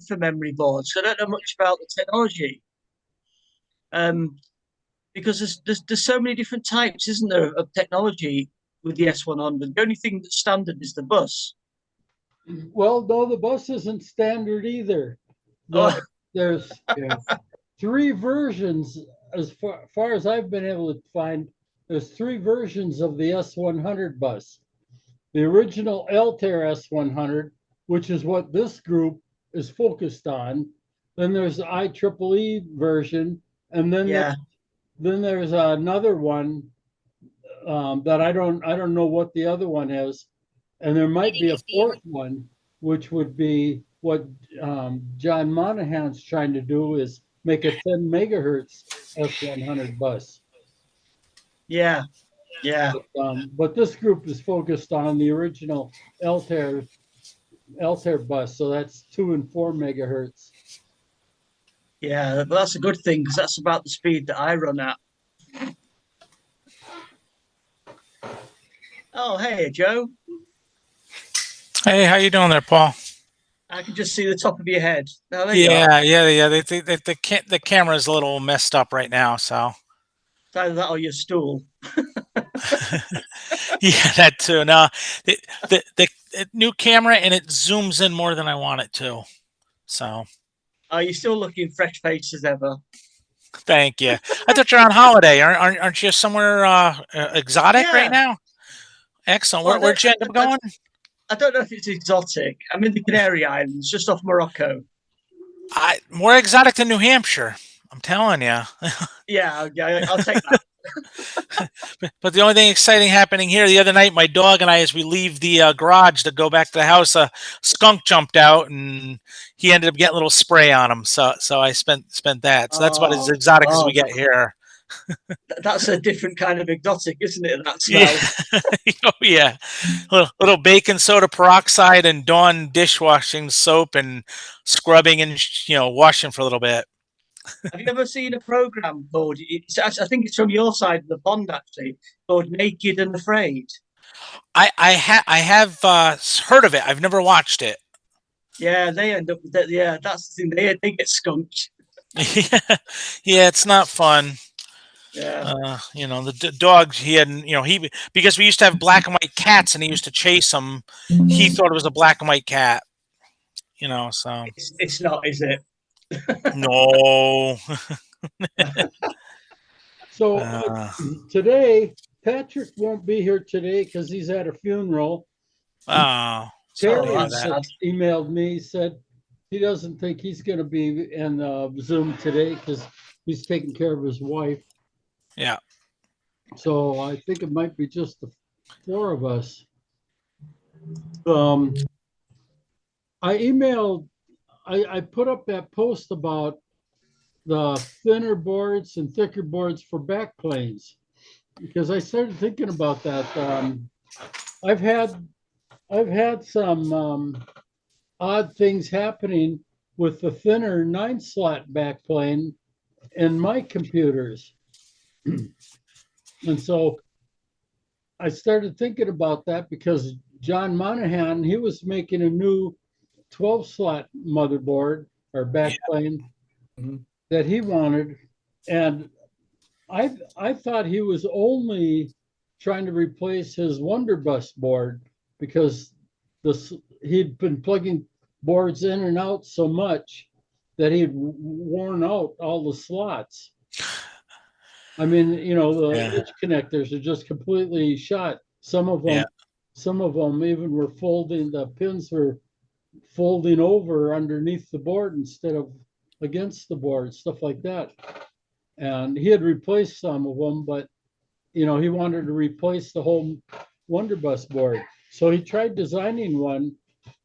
for memory boards. I don't know much about the technology. Because there's so many different types, isn't there, of technology with the S100. The only thing that's standard is the bus. Well, no, the bus isn't standard either. Oh, There's three versions, as far as I've been able to find. There's three versions of the S100 bus. The original Altair S100, which is what this group is focused on. Then there's the IEEE version, and then there's another one that I don't know what the other one is, and there might be a fourth one, which would be what John Monahan's trying to do, is make a 10 megahertz S100 bus. yeah. But this group is focused on the original Altair bus, so that's 2 and 4 megahertz. Yeah, but that's a good thing because that's about the speed that I run at. Oh, hey, Joe. Hey, how you doing there, Paul? I can just see the top of your head. Oh, there Yeah. The camera's a little messed up right now, so. It's either that or your stool. Yeah, that too. No, the new camera, and it zooms in more than I want it to. So. Are you still looking fresh faced as ever? Thank you. I thought you're on holiday. Aren't you somewhere exotic right now? Excellent. Well, Where'd you end up going? I don't know if it's exotic. I'm in the Canary Islands, just off Morocco. More exotic than New Hampshire. I'm telling you. Yeah, I'll take that. But the only thing exciting happening here the other night, my dog and I, as we leave the garage to go back to the house, a skunk jumped out and he ended up getting a little spray on him. So I spent that. So that's about as exotic as we get here. That's a different kind of exotic, isn't it? That smell. Yeah. Oh yeah, little baking soda peroxide and Dawn dishwashing soap and scrubbing and washing for a little bit. Have you ever seen a program called? I think it's from your side of the pond, actually, called Naked and Afraid. I have heard of it. I've never watched it. Yeah, they end up with that. Yeah, that's the thing. They get skunked. Yeah, it's not fun. Yeah. The dog, because we used to have black and white cats and he used to chase them. He thought it was a black and white cat, so. It's not, is it? No. So today, Patrick won't be here today because he's at a funeral. Oh, Terry emailed me, said he doesn't think he's going to be in Zoom today because he's taking care of his wife. Yeah. So I think it might be just the 4 of us. I put up that post about the thinner boards and thicker boards for backplanes because I started thinking about that. I've had some odd things happening with the thinner 9-slot backplane in my computers. And so I started thinking about that because John Monahan, he was making a new 12-slot motherboard or backplane that he wanted. And I thought he was only trying to replace his Wonderbus board because he'd been plugging boards in and out so much that he'd worn out all the slots. I mean, the edge connectors are just completely shot. Some of them even were the pins were folding over underneath the board instead of against the board, stuff like that. And he had replaced some of them, but he wanted to replace the whole Wonderbus board. So he tried designing one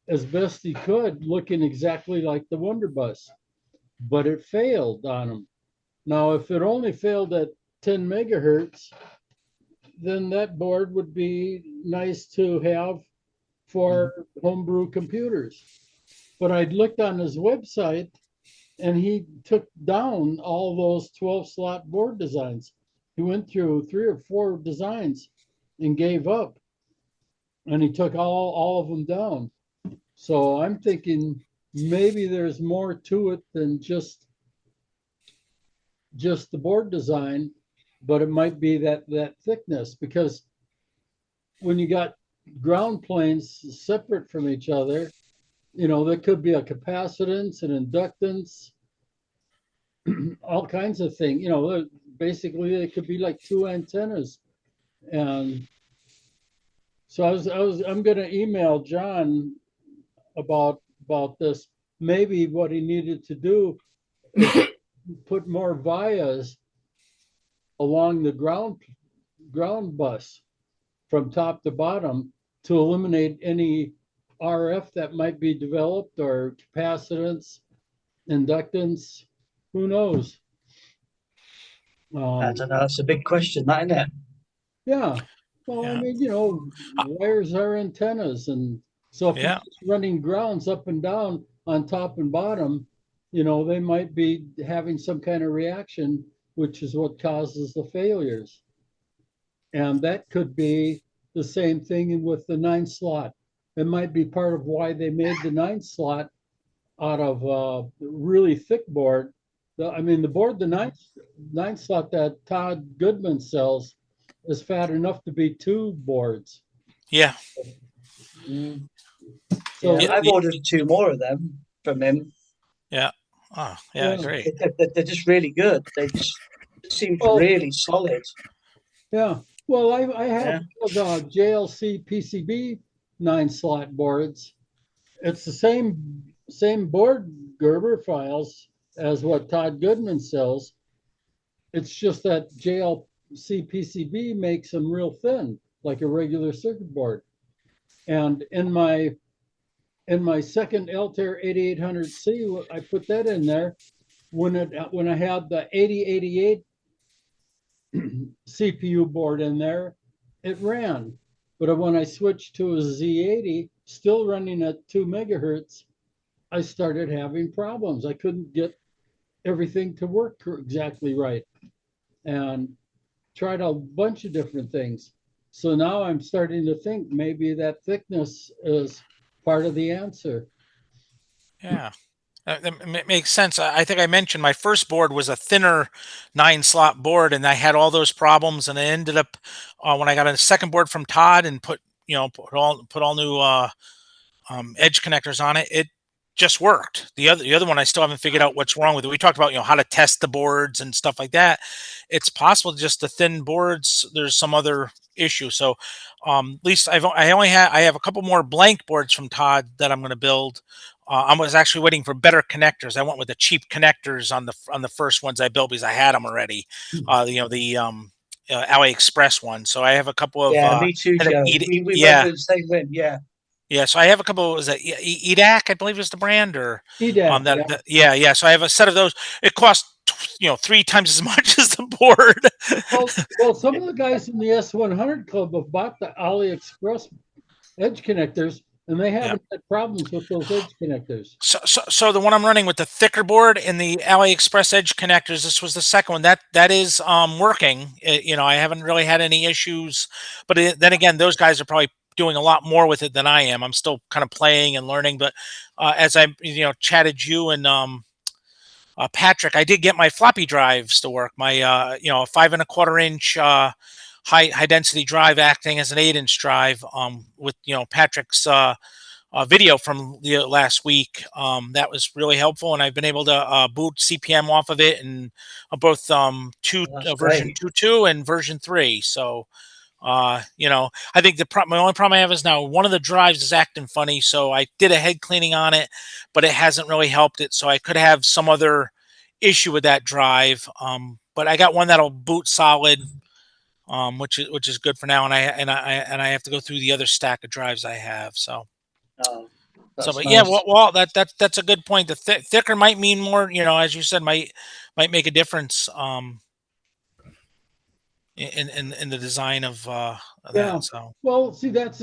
as best he could, looking exactly like the Wonderbus, but it failed on him. Now, if it only failed at 10 megahertz, then that board would be nice to have for homebrew computers. But I'd looked on his website and he took down all those 12-slot board designs. He went through 3 or 4 designs and gave up. And he took all of them down. So I'm thinking maybe there's more to it than just the board design, but it might be that thickness, because when you got ground planes separate from each other, there could be a capacitance and inductance, all kinds of things. Basically they could be like two antennas. And so I'm going to email John about this. Maybe what he needed to do is put more vias along the ground bus from top to bottom to eliminate any RF that might be developed, or capacitance, inductance, who knows? I don't know. That's a big question, that, isn't it? Yeah. Well, Yeah. I mean, wires are antennas, and so if you're just running grounds up and down on top and bottom, they might be having some kind of reaction, which is what causes the failures. And that could be the same thing with the 9-slot. It might be part of why they made the 9-slot out of a really thick board. The 9-slot that Todd Goodman sells is fat enough to be 2 boards. Yeah. So I've ordered 2 more of them from him. Yeah. Oh, yeah, great. They're just really good. They just seem really solid. Yeah. Well, I have the JLC PCB 9-slot boards. It's the same board Gerber files as what Todd Goodman sells. It's just that JLC PCB makes them real thin, like a regular circuit board. And in my second Altair 8800C, I put that in there when I had the 8088 CPU board in there, it ran. But when I switched to a Z80, still running at 2 megahertz, I started having problems. I couldn't get everything to work exactly right, and tried a bunch of different things. So now I'm starting to think maybe that thickness is part of the answer. Yeah. That makes sense. I think I mentioned my first board was a thinner 9-slot board, and I had all those problems. And I ended up when I got a second board from Todd and put all new edge connectors on it. It just worked. The other one, I still haven't figured out what's wrong with it. We talked about how to test the boards and stuff like that. It's possible just the thin boards. There's some other issue. So at least I have a couple more blank boards from Todd that I'm going to build. I was actually waiting for better connectors. I went with the cheap connectors on the first ones I built because I had them already. The AliExpress one. So I have a couple of me too, Joe. We went with the same win. Yeah, so I have a couple. Was it EDAC? I believe is the brand, or EDAC. Yeah. So I have a set of those. It costs 3 times as much as the board. Well, some of the guys in the S100 Club have bought the AliExpress edge connectors, and they haven't had problems with those edge connectors. So the one I'm running with the thicker board and the AliExpress edge connectors, this was the second one that is working. I haven't really had any issues, but then again, those guys are probably doing a lot more with it than I am. I'm still kind of playing and learning, but as I chatted you and Patrick, I did get my floppy drives to work. My 5 1/4 inch high density drive acting as an 8-inch drive with Patrick's video from the last week. That was really helpful, and I've been able to boot CPM off of it, and both version 2.2 and version 3. So I think my only problem I have is now one of the drives is acting funny, so I did a head cleaning on it, but it hasn't really helped it. So I could have some other issue with that drive. But I got one that'll boot solid, which is good for now. And I have to go through the other stack of drives I have. So. But nice. Yeah, well, that's a good point. The thicker might mean more. As you said, might make a difference. In the design of that. So well, see, that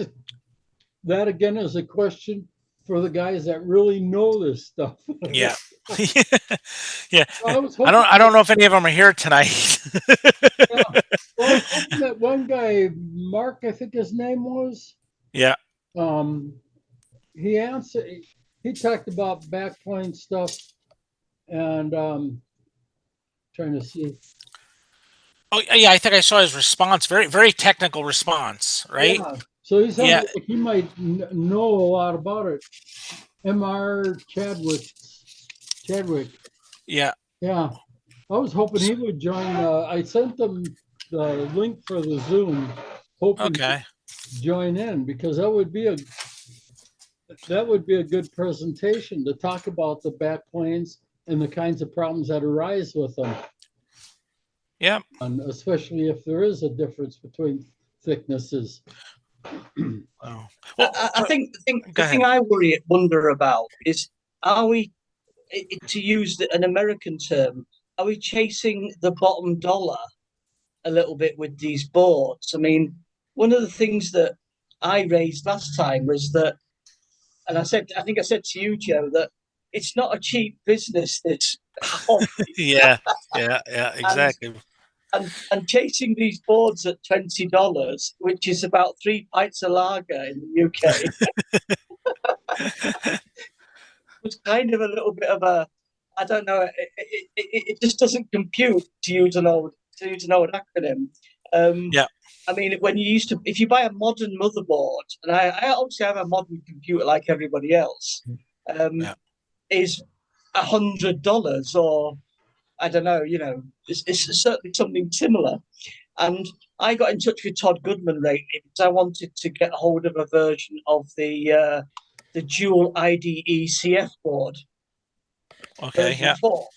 again is a question for the guys that really know this stuff. Yeah. Yeah. I don't know if any of them are here tonight. Yeah. Well, I was hoping that one guy, Mark, I think his name was. Yeah. He he talked about backplane stuff, and trying to see. Oh yeah, I think I saw his response. Very technical response, right? Yeah. So he Yeah. sounded like he might know a lot about it. Mr. Chadwick. Yeah. Yeah. I was hoping he would join. I sent them the link for the Zoom, hoping Okay. to join in, because that would be a good presentation to talk about the backplanes and the kinds of problems that arise with them. Yeah. And especially if there is a difference between thicknesses. Oh. Well, I think the go thing ahead. I wonder about is, are we, to use an American term, are we chasing the bottom dollar a little bit with these boards? I mean, one of the things that I raised last time was that, and I think I said to you, Joe, that it's not a cheap business, this hobby. Yeah. Yeah. and Exactly. and chasing these boards at $20, which is about 3 pints of lager in the UK, was kind of a little bit of a, I don't know, it just doesn't compute, to use an old acronym. Yeah. I mean, if you buy a modern motherboard, and I obviously have a modern computer like everybody else, Yeah. is $100, or I don't know, it's certainly something similar. And I got in touch with Todd Goodman lately because I wanted to get hold of a version of the dual IDE CF board, Okay. version Yeah. 4.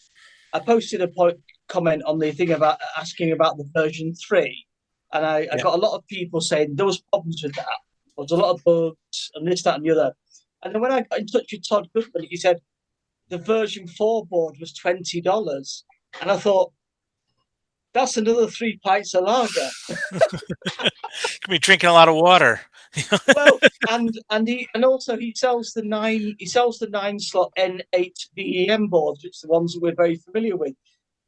I posted a comment on the thing about asking about the version 3, and I Yeah. got a lot of people saying there was problems with that. There was a lot of bugs and this, that, and the other. And then when I got in touch with Todd Goodman, he said the version 4 board was $20, and I thought, that's another 3 pints of lager. Could be drinking a lot of water. Well, and also he sells the 9-slot N8 BEM boards, which are the ones that we're very familiar with.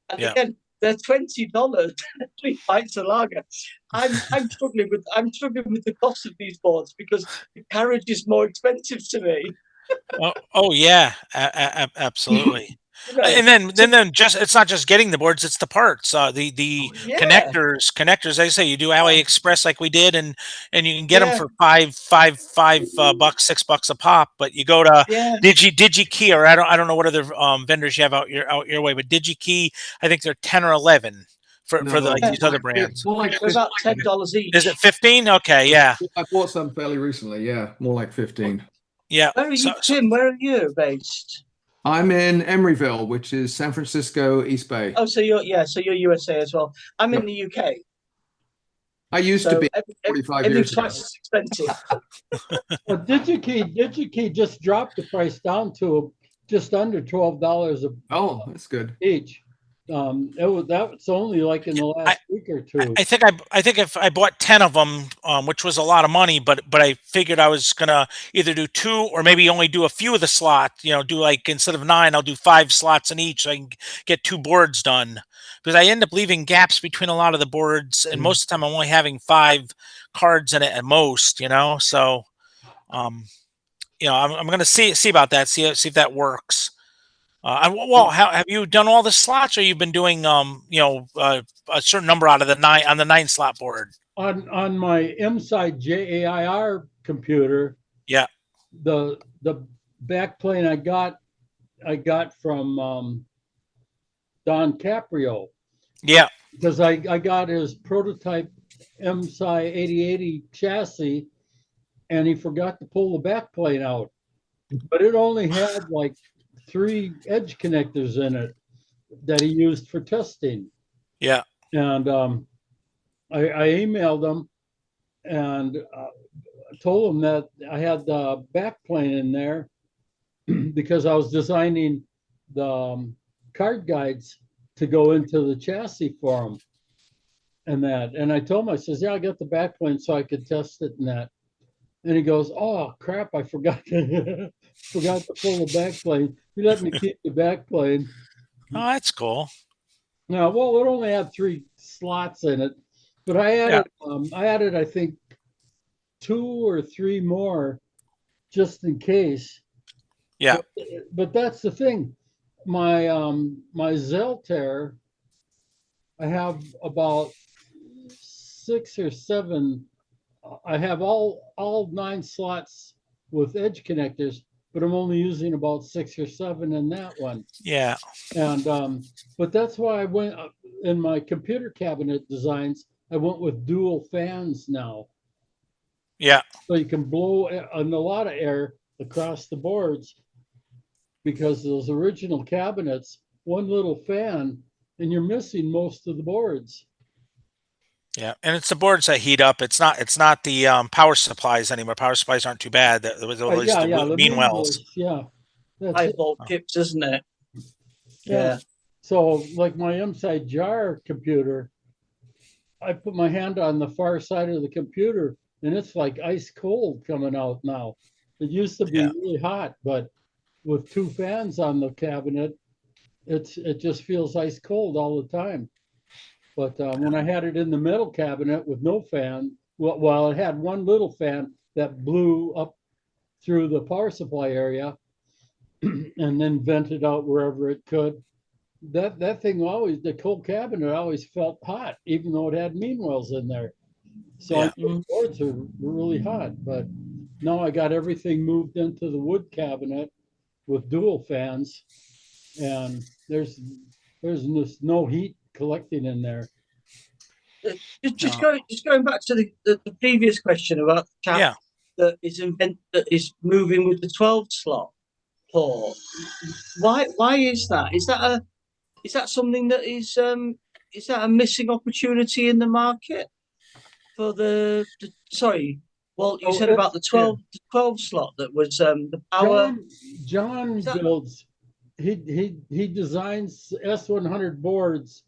And Yeah. again, they're $20, 3 pints of lager. I'm struggling with the cost of these boards because the carriage is more expensive to me. Oh yeah, absolutely. And then just it's not just getting the boards; it's the parts. The Yeah, connectors. I say you do AliExpress like we did, and you can get them yeah, for five bucks, $6 a pop. But you go to yeah. DigiKey, or I don't know what other vendors you have out your way, but DigiKey, I think they're 10 or 11 for No, like these other brands. more like They're about $10 each. Is it 15? Okay, yeah, I bought some fairly recently. Yeah, more like 15. yeah. Where are you, Tim? Where are you based? I'm in Emeryville, which is San Francisco East Bay. Oh, so you're USA as well. I'm in Yep. the UK. I used to So be 45 years everything's ago. twice as expensive. Well, DigiKey just dropped the price down to just under $12 Oh, that's good. each. That's only like in the last week or two. I think if I bought 10 of them, which was a lot of money, but I figured I was gonna either do 2 or maybe only do a few of the slots. Do like instead of 9, I'll do 5 slots in each, so I can get 2 boards done. Because I end up leaving gaps between a lot of the boards, and most of the time I'm only having 5 cards in it at most. So I'm gonna see about that. See if that works. Well, how have you done all the slots, or you've been doing a certain number out of the 9 on the 9-slot board? On my IMSAI-JAIR computer, Yeah, the backplane I got from Don Caprio, yeah, because I got his prototype IMSAI 8080 chassis, and he forgot to pull the backplane out, but it only had like 3 edge connectors in it that he used for testing. yeah. And I emailed him and told him that I had the backplane in there because I was designing the card guides to go into the chassis for him and that. And I told him, I says, yeah, I got the backplane so I could test it and that. And he goes, oh crap, I forgot to pull the backplane. He let me keep the backplane. Oh, that's cool. Now, well, it only had 3 slots in it, but I added, I think 2 or 3 more just in case. Yeah. But that's the thing. My my ZAltair, I have about 6 or 7. I have all 9 slots with edge connectors, but I'm only using about 6 or 7 in that one. Yeah. And but that's why I went in my computer cabinet designs. I went with dual fans now, Yeah. so you can blow a lot of air across the boards. Because those original cabinets, one little fan, and you're missing most of the boards. Yeah, and it's the boards that heat up. It's not the power supplies anymore. Power supplies aren't too bad. There was always Yeah, the yeah, the mean mean wells. was, yeah, that's High it. volt chips, isn't it? Yeah. So like my IMSAI-JAIR computer, I put my hand on the far side of the computer and it's like ice cold coming out now. It used to be Yeah. really hot, but with 2 fans on the cabinet, it just feels ice cold all the time. But when I had it in the metal cabinet with no fan, well, it had one little fan that blew up through the power supply area and then vented out wherever it could. That thing always, the cold cabinet always felt hot, even though it had mean wells in there. So Yeah. I knew the boards were really hot. But now I got everything moved into the wood cabinet with dual fans, and there's no heat collecting in there. Just going back to the previous question about the chap Yeah. that is moving with the 12 slot port. Why is that? Is that something that is that a missing opportunity in the market for sorry, Walt, you said about the 12 slot that was the power. John Is that- builds, he designs S100 boards.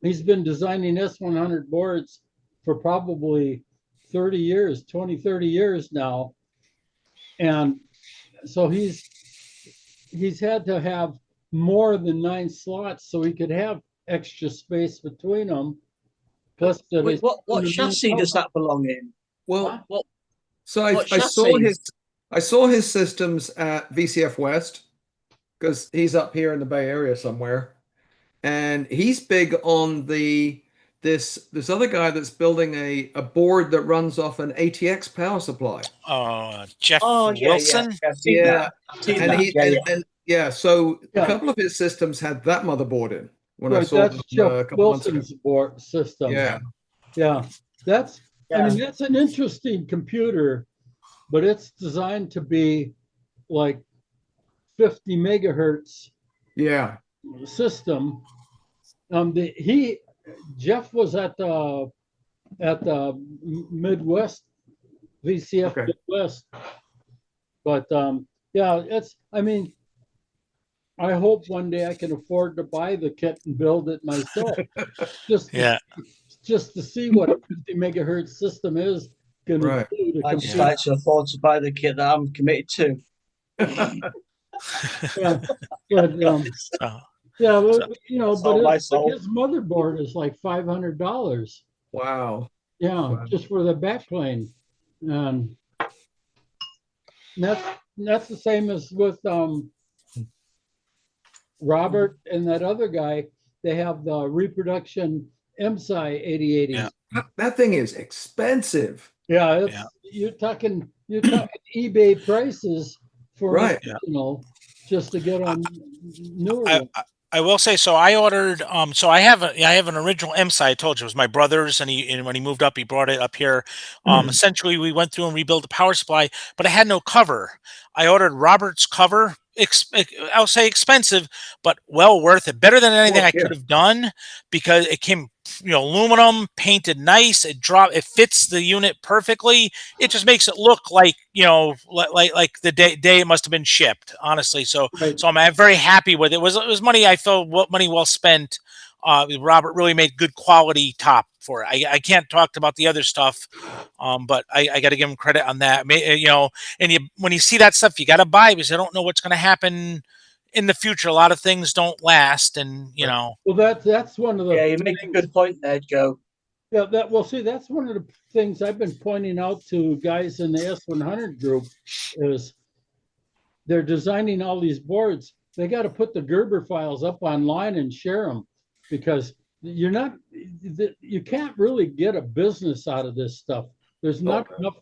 He's been designing S100 boards for probably 30 years, 20, 30 years now. And so he's had to have more than 9 slots so he could have extra space between them. Plus, Wait, what chassis does that belong in? Well, What so what I saw chassis? I saw his systems at VCF West because he's up here in the Bay Area somewhere, and he's big on this other guy that's building a board that runs off an ATX power supply. Jeff Oh yeah, Wilson. yeah. I've seen Yeah, that. I've seen and that. he Yeah, yeah. and yeah, so Yeah. a couple of his systems had that motherboard in when I Right, saw that's them Jeff a couple months ago. Wilson's board system. Yeah, Yeah, that's, I Yeah. mean, that's an interesting computer, but it's designed to be like 50 megahertz yeah, system. Jeff was at the Midwest, VCF Okay. Midwest. But yeah, I mean, I hope one day I can afford to buy the kit and build it myself. Yeah. Just to see what a 50 megahertz system is going to Right. do to I just compute. like to afford to buy the kit that I'm committed to. Yeah, but So, yeah, well, So- you know, Sell but my it's, like soul. his motherboard is like $500. Wow. Yeah, Wow. just for the backplane, and that's the same as with Robert and that other guy. They have the reproduction IMSAI-8080. Yeah. That thing is expensive. Yeah, it's, Yeah. you're talking eBay prices for Right. an original just to get on newer I, ones. I will say, so I ordered, so I have an original IMSAI. I told you it was my brother's, and when he moved up, he brought it up here. Essentially, we went through and rebuilt the power supply, but it had no cover. I ordered Robert's cover. I'll say expensive, but well worth it. Better than anything I could have done, because it came, aluminum, painted nice. It fits the unit perfectly. It just makes it look like, like the day it must have been shipped, honestly. So Right. so I'm very happy with it. It was money, I felt, money well spent. Robert really made good quality top for it. I can't talk about the other stuff, but I got to give him credit on that. And when you see that stuff, you got to buy, because I don't know what's going to happen in the future. A lot of things don't last, and Well, that's one of the Yeah, you make a good point there, Joe. Yeah, see, that's one of the things I've been pointing out to guys in the S100 group is they're designing all these boards. They got to put the Gerber files up online and share them, because you can't really get a business out of this stuff. There's not enough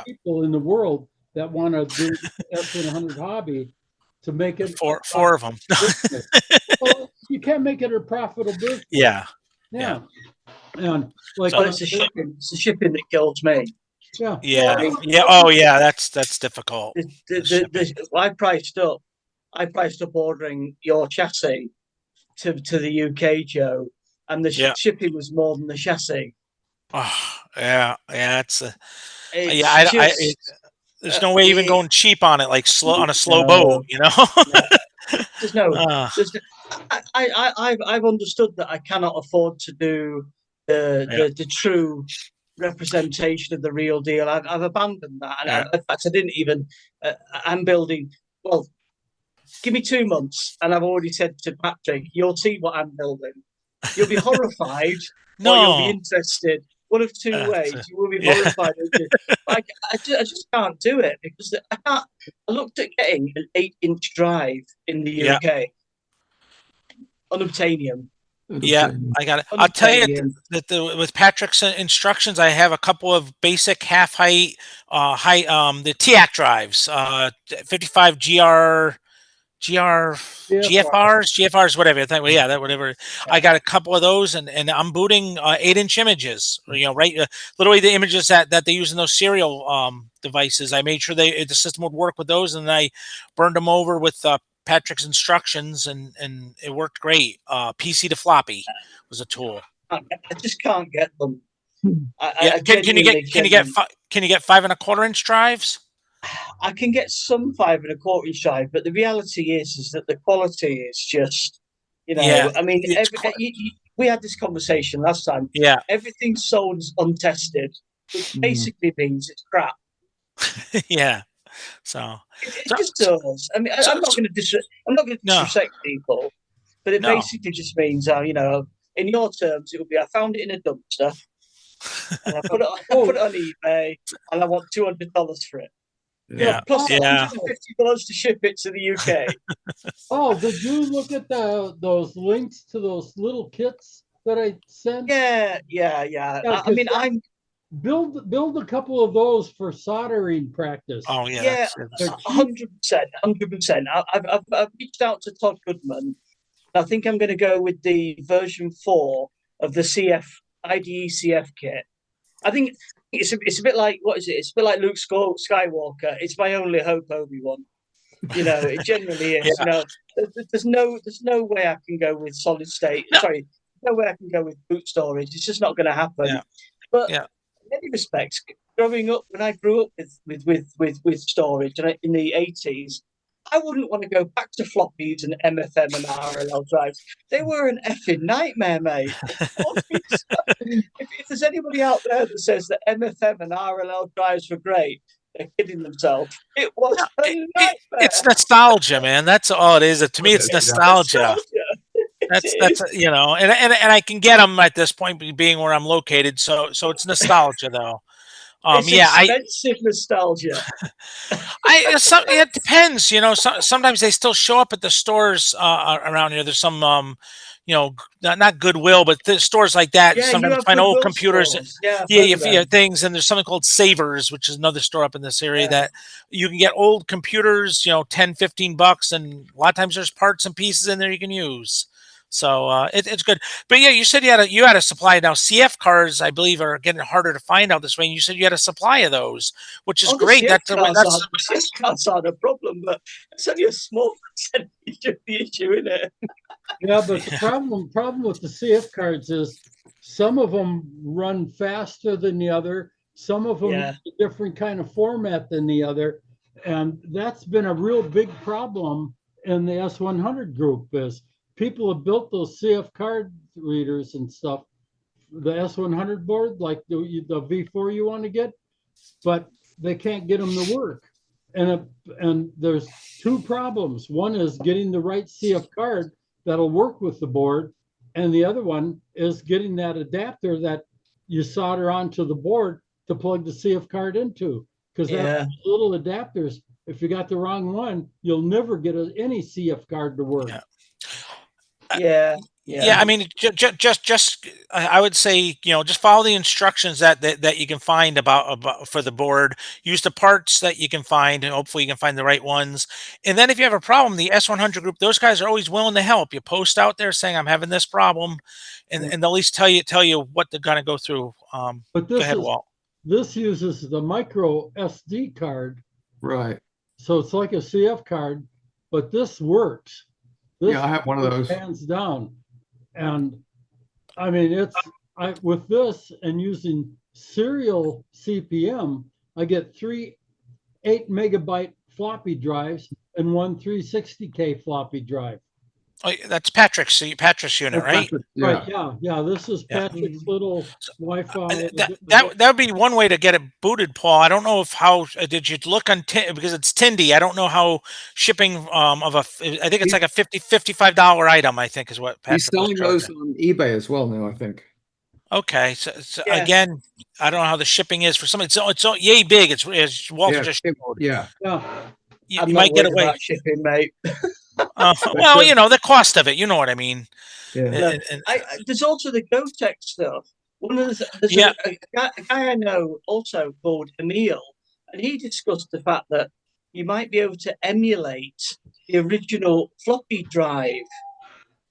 people in the world that want to do S100 hobby to make it four of them. Well, you can't make it a profitable business. Yeah. And like, but it's the shipping that kills me. Yeah. Oh yeah, that's difficult. I priced up ordering your chassis to the UK, Joe, and the shipping was more than the chassis. Oh yeah, it's there's no way even going cheap on it, like on a slow boat, you know. There's no. I've understood that I cannot afford to do the true representation of the real deal. I've abandoned that, and in fact, I didn't even. I'm building. Well, give me 2 months, and I've already said to Patrick, "You'll see what I'm building. You'll be horrified, or you'll be interested. One of two ways. You will be horrified." I just can't do it, because I can't. I looked at getting an 8-inch drive in the UK, unobtainium. Yeah, I got it. I'll tell you that with Patrick's instructions, I have a couple of basic half height, the TIAC drives, 55 GFRs, whatever. Whatever. I got a couple of those, and I'm booting 8-inch images. Literally the images that they use in those serial devices. I made sure the system would work with those, and I burned them over with Patrick's instructions, and it worked great. PC to floppy was a tool. I just can't get them. Can you get 5 1/4-inch drives? I can get some 5 1/4-inch drive, but the reality is that the quality is just, I mean, we had this conversation last time. Yeah, everything's sold untested, which basically means it's crap. Yeah. So it just does. I mean, I'm not going to disrespect people, but it basically just means, in your terms, it would be, I found it in a dumpster, and I put it on eBay, and I want $200 for it. Plus $150 to ship it to the UK. Did you look at those links to those little kits that I sent? Yeah. I mean, build a couple of those for soldering practice. Oh yeah, 100%. I've reached out to Todd Goodman. I think I'm going to go with the version 4 of the IDE CF kit. I think it's a bit like, what is it? It's a bit like Luke Skywalker. It's my only hope, Obi-Wan. It generally is. There's no way I can go with solid state. No. Sorry, no way I can go with boot storage. It's just not going to happen. But in many respects, growing up, when I grew up with storage in the 80s, I wouldn't want to go back to floppies and MFM and RLL drives. They were an effing nightmare, mate. If there's anybody out there that says that MFM and RLL drives were great, they're kidding themselves. It was a nightmare. It's nostalgia, man. That's all it is. To me, it's nostalgia. That's and I can get them at this point, being where I'm located. So it's nostalgia, though. Expensive nostalgia. It depends. Sometimes they still show up at the stores around here. There's some, not Goodwill, but stores like that. Sometimes you find old computers. You things, and there's something called Savers, which is another store up in this area that you can get old computers, $10-15, and a lot of times there's parts and pieces in there you can use. So it's good. But yeah, you said you had a supply. Now CF cards, I believe, are getting harder to find out this way. And you said you had a supply of those, which is great. That's not a problem, but it's only a small percentage of the issue, isn't it? Yeah, but the problem with the CF cards is some of them run faster than the other. Some of them have a different kind of format than the other, and that's been a real big problem in the S100 group. Is people have built those CF card readers and stuff, the S100 board, like the V4 you want to get, but they can't get them to work. And there's 2 problems. One is getting the right CF card that'll work with the board, and the other one is getting that adapter that you solder onto the board to plug the CF card into, because little adapters if you got the wrong one, you'll never get any CF card to work. Yeah. Yeah. I mean, just I would say, just follow the instructions that you can find about for the board. Use the parts that you can find, and hopefully you can find the right ones. And then if you have a problem, the S100 group, those guys are always willing to help. You post out there saying I'm having this problem, and they'll at least tell you what they're going to go through. But Go ahead, Walt. this uses the micro SD card, Right. so it's like a CF card, but this works. This Yeah, I have one of those. hands down. And I mean, with this and using serial CPM, I get 3 8-megabyte floppy drives and one 360K floppy drive. Oh, that's Patrick's unit, right? Yeah. Right. Yeah. This is Yeah. Patrick's little Wi-Fi. That would be one way to get it booted, Paul. I don't know did you look on because it's Tindy. I don't know how shipping I think it's like a $55 item, I think is what Patrick He's selling was those charging. on eBay as well now, I think. Okay, so Yeah. again, I don't know how the shipping is for something. It's yay big. It's Walter just showed. Yeah. You I'm might not get worried away. about shipping, mate. Well, the cost of it. You know what I mean. Yeah. There's also the GoTech stuff. One of there's a guy I know also called Emil, and he discussed the fact that you might be able to emulate the original floppy drive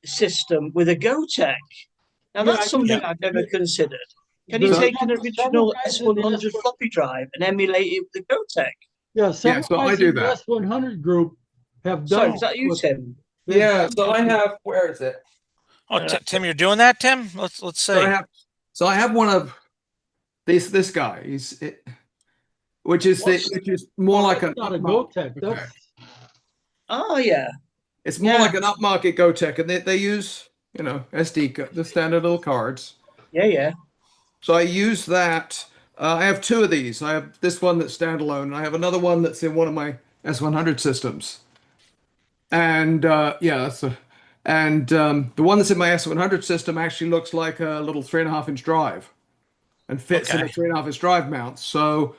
system with a GoTech. Now that's something I've never considered. Can you take an original S100 floppy drive and emulate it with the GoTech? Yeah, so I do that. S100 group have Sorry, done. is that you, Tim? Yeah. So I have. Where is it? Oh, Tim, you're doing that, Tim? Let's see. So I have one of this guy. Which is more like not a GoTech. Okay. Oh yeah. It's more like an upmarket GoTech, and they use SD, the standard little cards. Yeah. So I use that. I have two of these. I have this one that's standalone, and I have another one that's in one of my S100 systems. And the one that's in my S100 system actually looks like a little 3.5-inch drive, and fits in a 3.5-inch drive mount. So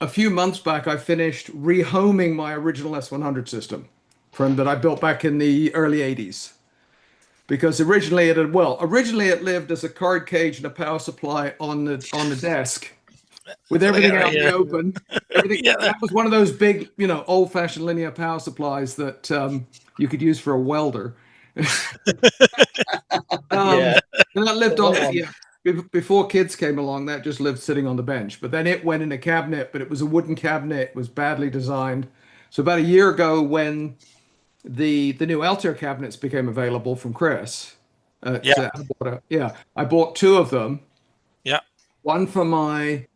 a few months back, I finished rehoming my original S100 system that I built back in the early 80s. Because originally it lived as a card cage and a power supply on the desk, with everything out in the open. Everything. That was one of those big, old-fashioned linear power supplies that you could use for a welder. And that lived on it. Yeah. Before kids came along, that just lived sitting on the bench. But then it went in a cabinet, but it was a wooden cabinet. It was badly designed. So about a year ago, when the new Altair cabinets became available from Chris. I bought two of them. Yeah. One for my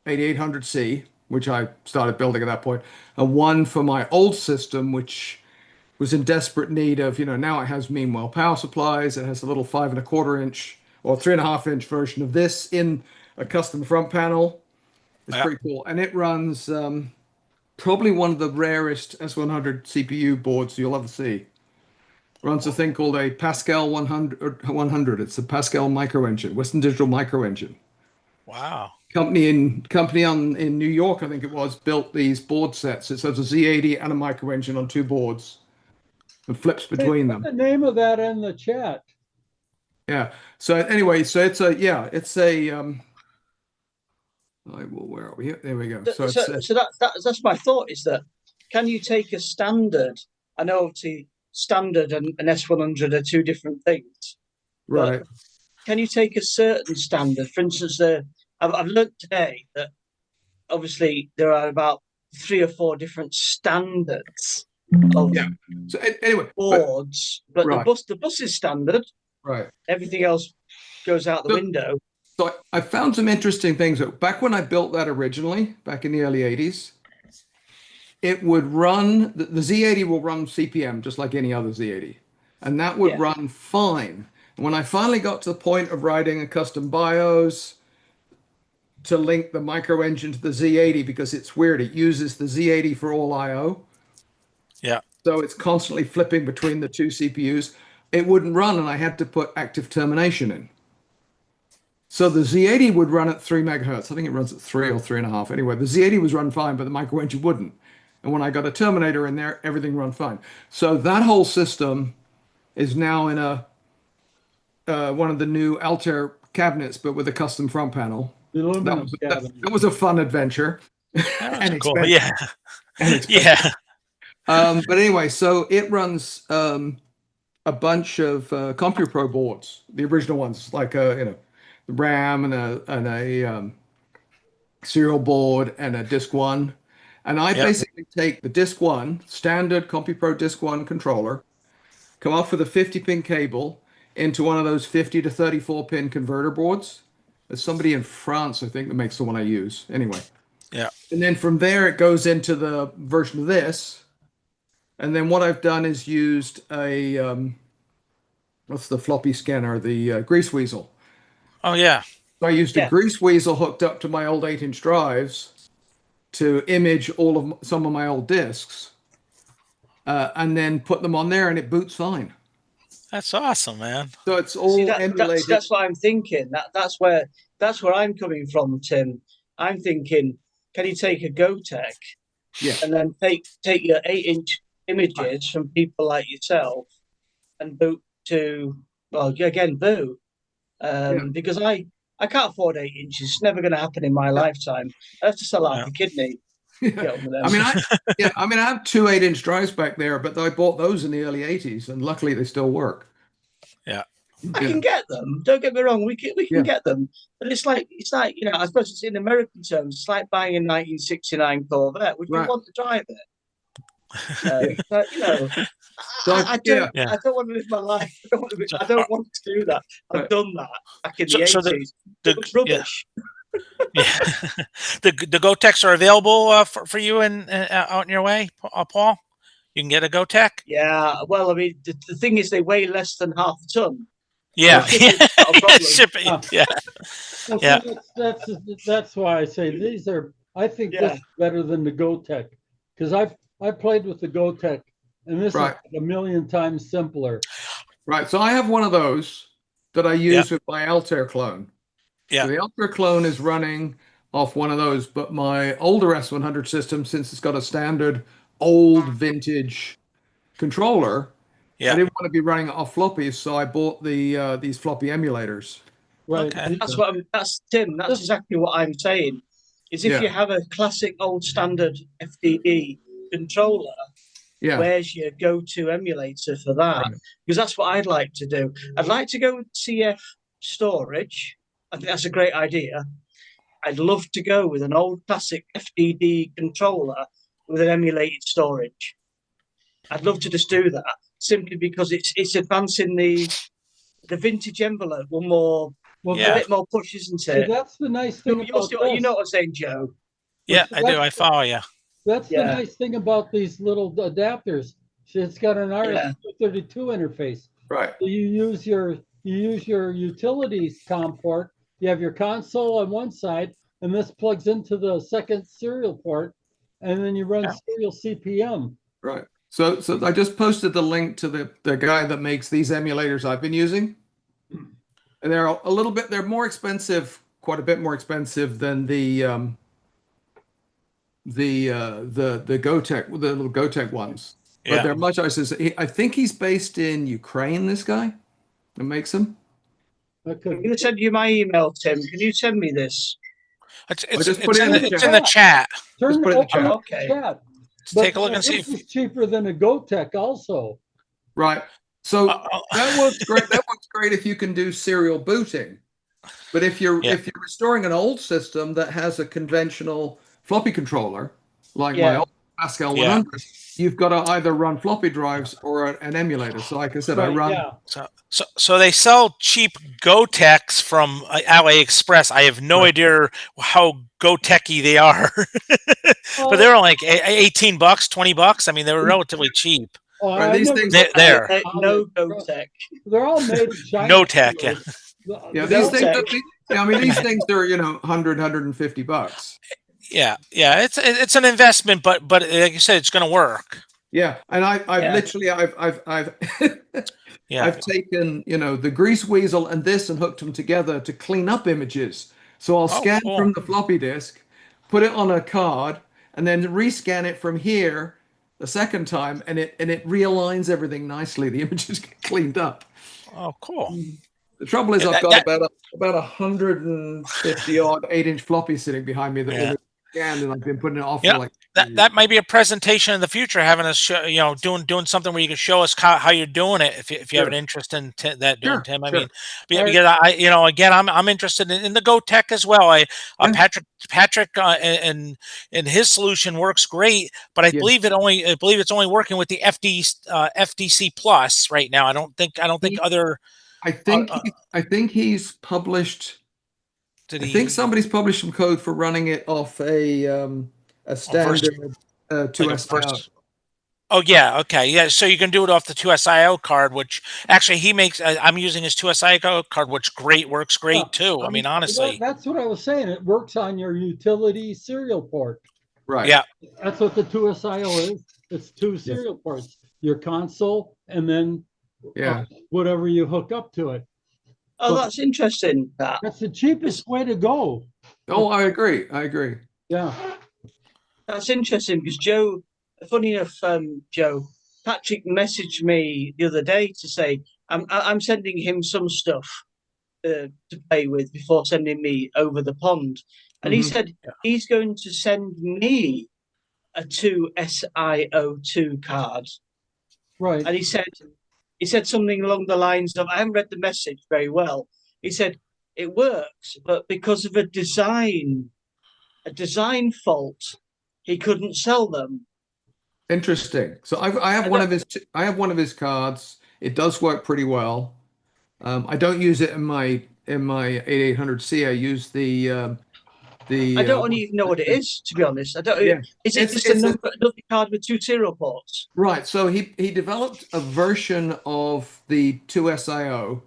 8800C, which I started building at that point, and one for my old system, which was in desperate need of, now it has meanwhile power supplies. It has a little 5.25-inch or 3.5-inch version of this in a custom front panel. It's pretty cool. And it runs probably one of the rarest S100 CPU boards you'll ever see. Runs a thing called a Pascal 100. It's a Pascal micro engine, Western Digital micro engine. Wow. Company in New York, I think it was, built these board sets. It has a Z80 and a micro engine on two boards, and flips between them. Put the name of that in the chat. Yeah. So anyway, it's a. Where are we? There we go. So that's my thought, is that can you take a standard? I know obviously standard and an S100 are two different things. Right. Can you take a certain standard? For instance, I've learned today that obviously there are about 3 or 4 different standards of So anyway, boards, but the bus is standard. Right. Everything else goes out the window. So I found some interesting things. Back when I built that originally, back in the early 80s, it would run, the Z80 will run CPM just like any other Z80. And that would run fine. And when I finally got to the point of writing a custom BIOS to link the micro engine to the Z80, because it's weird, it uses the Z80 for all I/O. Yeah. So it's constantly flipping between the two CPUs. It wouldn't run, and I had to put active termination in. So the Z80 would run at 3 megahertz. I think it runs at 3 or 3.5. Anyway, the Z80 was run fine, but the micro engine wouldn't. And when I got a terminator in there, everything run fine. So that whole system is now in a one of the new Altair cabinets, but with a custom front panel. The aluminum That cabinet. was a fun adventure. That's And cool. expensive. Yeah. And expensive. Yeah. But anyway, so it runs a bunch of CompuPro boards, the original ones, like the RAM and a serial board and a disk one. And I basically take the disk one, standard CompuPro disk one controller, come off with a 50-pin cable into one of those 50 to 34-pin converter boards. There's somebody in France, I think, that makes the one I use. Anyway. Yeah. And then from there, it goes into the version of this. And then what I've done is used a, what's the floppy scanner? The Grease Weasel. Oh, yeah. So I used a Grease Weasel hooked up to my old 8-inch drives to image some of my old discs, and then put them on there, and it boots fine. That's awesome, man. So it's all emulated. That's what I'm thinking. That's where I'm coming from, Tim. I'm thinking, can you take a GoTech, and then take your 8-inch images from people like yourself, and boot to boot, because I can't afford 8 inches. It's never going to happen in my lifetime. I have to sell out the kidney. I have two 8-inch drives back there, but I bought those in the early 80s, and luckily they still work. Yeah. I can get them. Don't get me wrong. We can get them, but it's like I suppose it's in American terms. It's like buying a 1969 Corvette. Would you want to drive it? But, I don't want to live my life. I don't want to do that. I've done that back in the 80s. It's rubbish. The GoTechs are available for you and out in your way, Paul. You can get a GoTech. Yeah. Well, I mean, the thing is, they weigh less than half a ton. Yeah. Shipping. Yeah. Well, Yeah. See, that's why I say these are. I think this is better than the GoTech, because I played with the GoTech, and this is a million times simpler. Right. So I have one of those that I use with my Altair clone. Yeah. So the Altair clone is running off one of those, but my older S100 system, since it's got a standard old vintage controller, I didn't want to be running it off floppies, so I bought these floppy emulators. Right. Okay. That's Tim. That's exactly what I'm saying. Is if you have a classic old standard FDD controller, where's your go-to emulator for that? Because that's what I'd like to do. I'd like to go with CF storage. I think that's a great idea. I'd love to go with an old classic FDD controller with an emulated storage. I'd love to just do that simply because it's advancing the vintage envelope one more, a bit more push, isn't it? So that's the nice thing about this. You know what I'm saying, Joe? Yeah, I do. I follow you. That's the nice thing about these little adapters. It's got an RS-232 interface. Right. So you use your utilities COM port. You have your console on one side, and this plugs into the second serial port, and then you run serial CPM. Right. So I just posted the link to the guy that makes these emulators I've been using. And they're more expensive, quite a bit more expensive than the GoTech, the little GoTech ones. But they're much nicer. I think he's based in Ukraine, this guy that makes them. I'm going to send you my email, Tim. Can you send me this? It's in the chat. Turn it in the chat. Take a look and see. This is cheaper than a GoTech also. Right. So that works great. That works great if you can do serial booting. But if you're restoring an old system that has a conventional floppy controller, like my old Pascal 100, you've got to either run floppy drives or an emulator. So like I said, I run. Yeah. So they sell cheap GoTechs from AliExpress. I have no idea how GoTechy they are, but they were like $18, $20. I mean, they were relatively cheap. These things there. No GoTech. They're all made in China. No tech. Yeah. These things. These things are $100, $150. Yeah. It's an investment, but like you said, it's going to work. Yeah, and I've taken the Grease Weasel and this and hooked them together to clean up images. So I'll scan from the floppy disk, put it on a card, and then rescan it from here the second time, and it realigns everything nicely. The images get cleaned up. Oh, cool. The trouble is, Yeah, I've got about 150 odd 8-inch floppies sitting behind me that Yeah. will be scanned, and I've been putting it off Yeah. for like. That might be a presentation in the future, having us show, doing something where you can show us how you're doing it if you have an interest in that doing, Sure, Tim. I sure. mean, because again, I'm interested in the Go Tech as well. Patrick and his solution works great, but I believe it's only working with the FDC Plus right now. I don't think other. I think he's published. I think somebody's published some code for running it off a standard 2SIO. Oh yeah, okay, yeah. So you can do it off the 2SIO card, which actually he makes. I'm using his 2SIO card, which works great too. I mean, honestly, that's what I was saying. It works on your utility serial port. Right. Yeah. That's what the 2SIO is. It's two serial ports. Your console and then whatever you hook up to it. Oh, that's interesting. That's the cheapest way to go. Oh, I agree. Yeah. That's interesting because Joe, funny enough, Joe, Patrick messaged me the other day to say I'm sending him some stuff to play with before sending me over the pond. And he said he's going to send me a 2SIO2 card. Right. And he said something along the lines of, I haven't read the message very well. He said, it works, but because of a design fault, he couldn't sell them. Interesting. So I have one of his cards. It does work pretty well. I don't use it in my 8800C. I use the I don't even know what it is, to be honest. I don't. Yeah. Is it just another card with 2 serial ports? Right. So he developed a version of the 2SIO,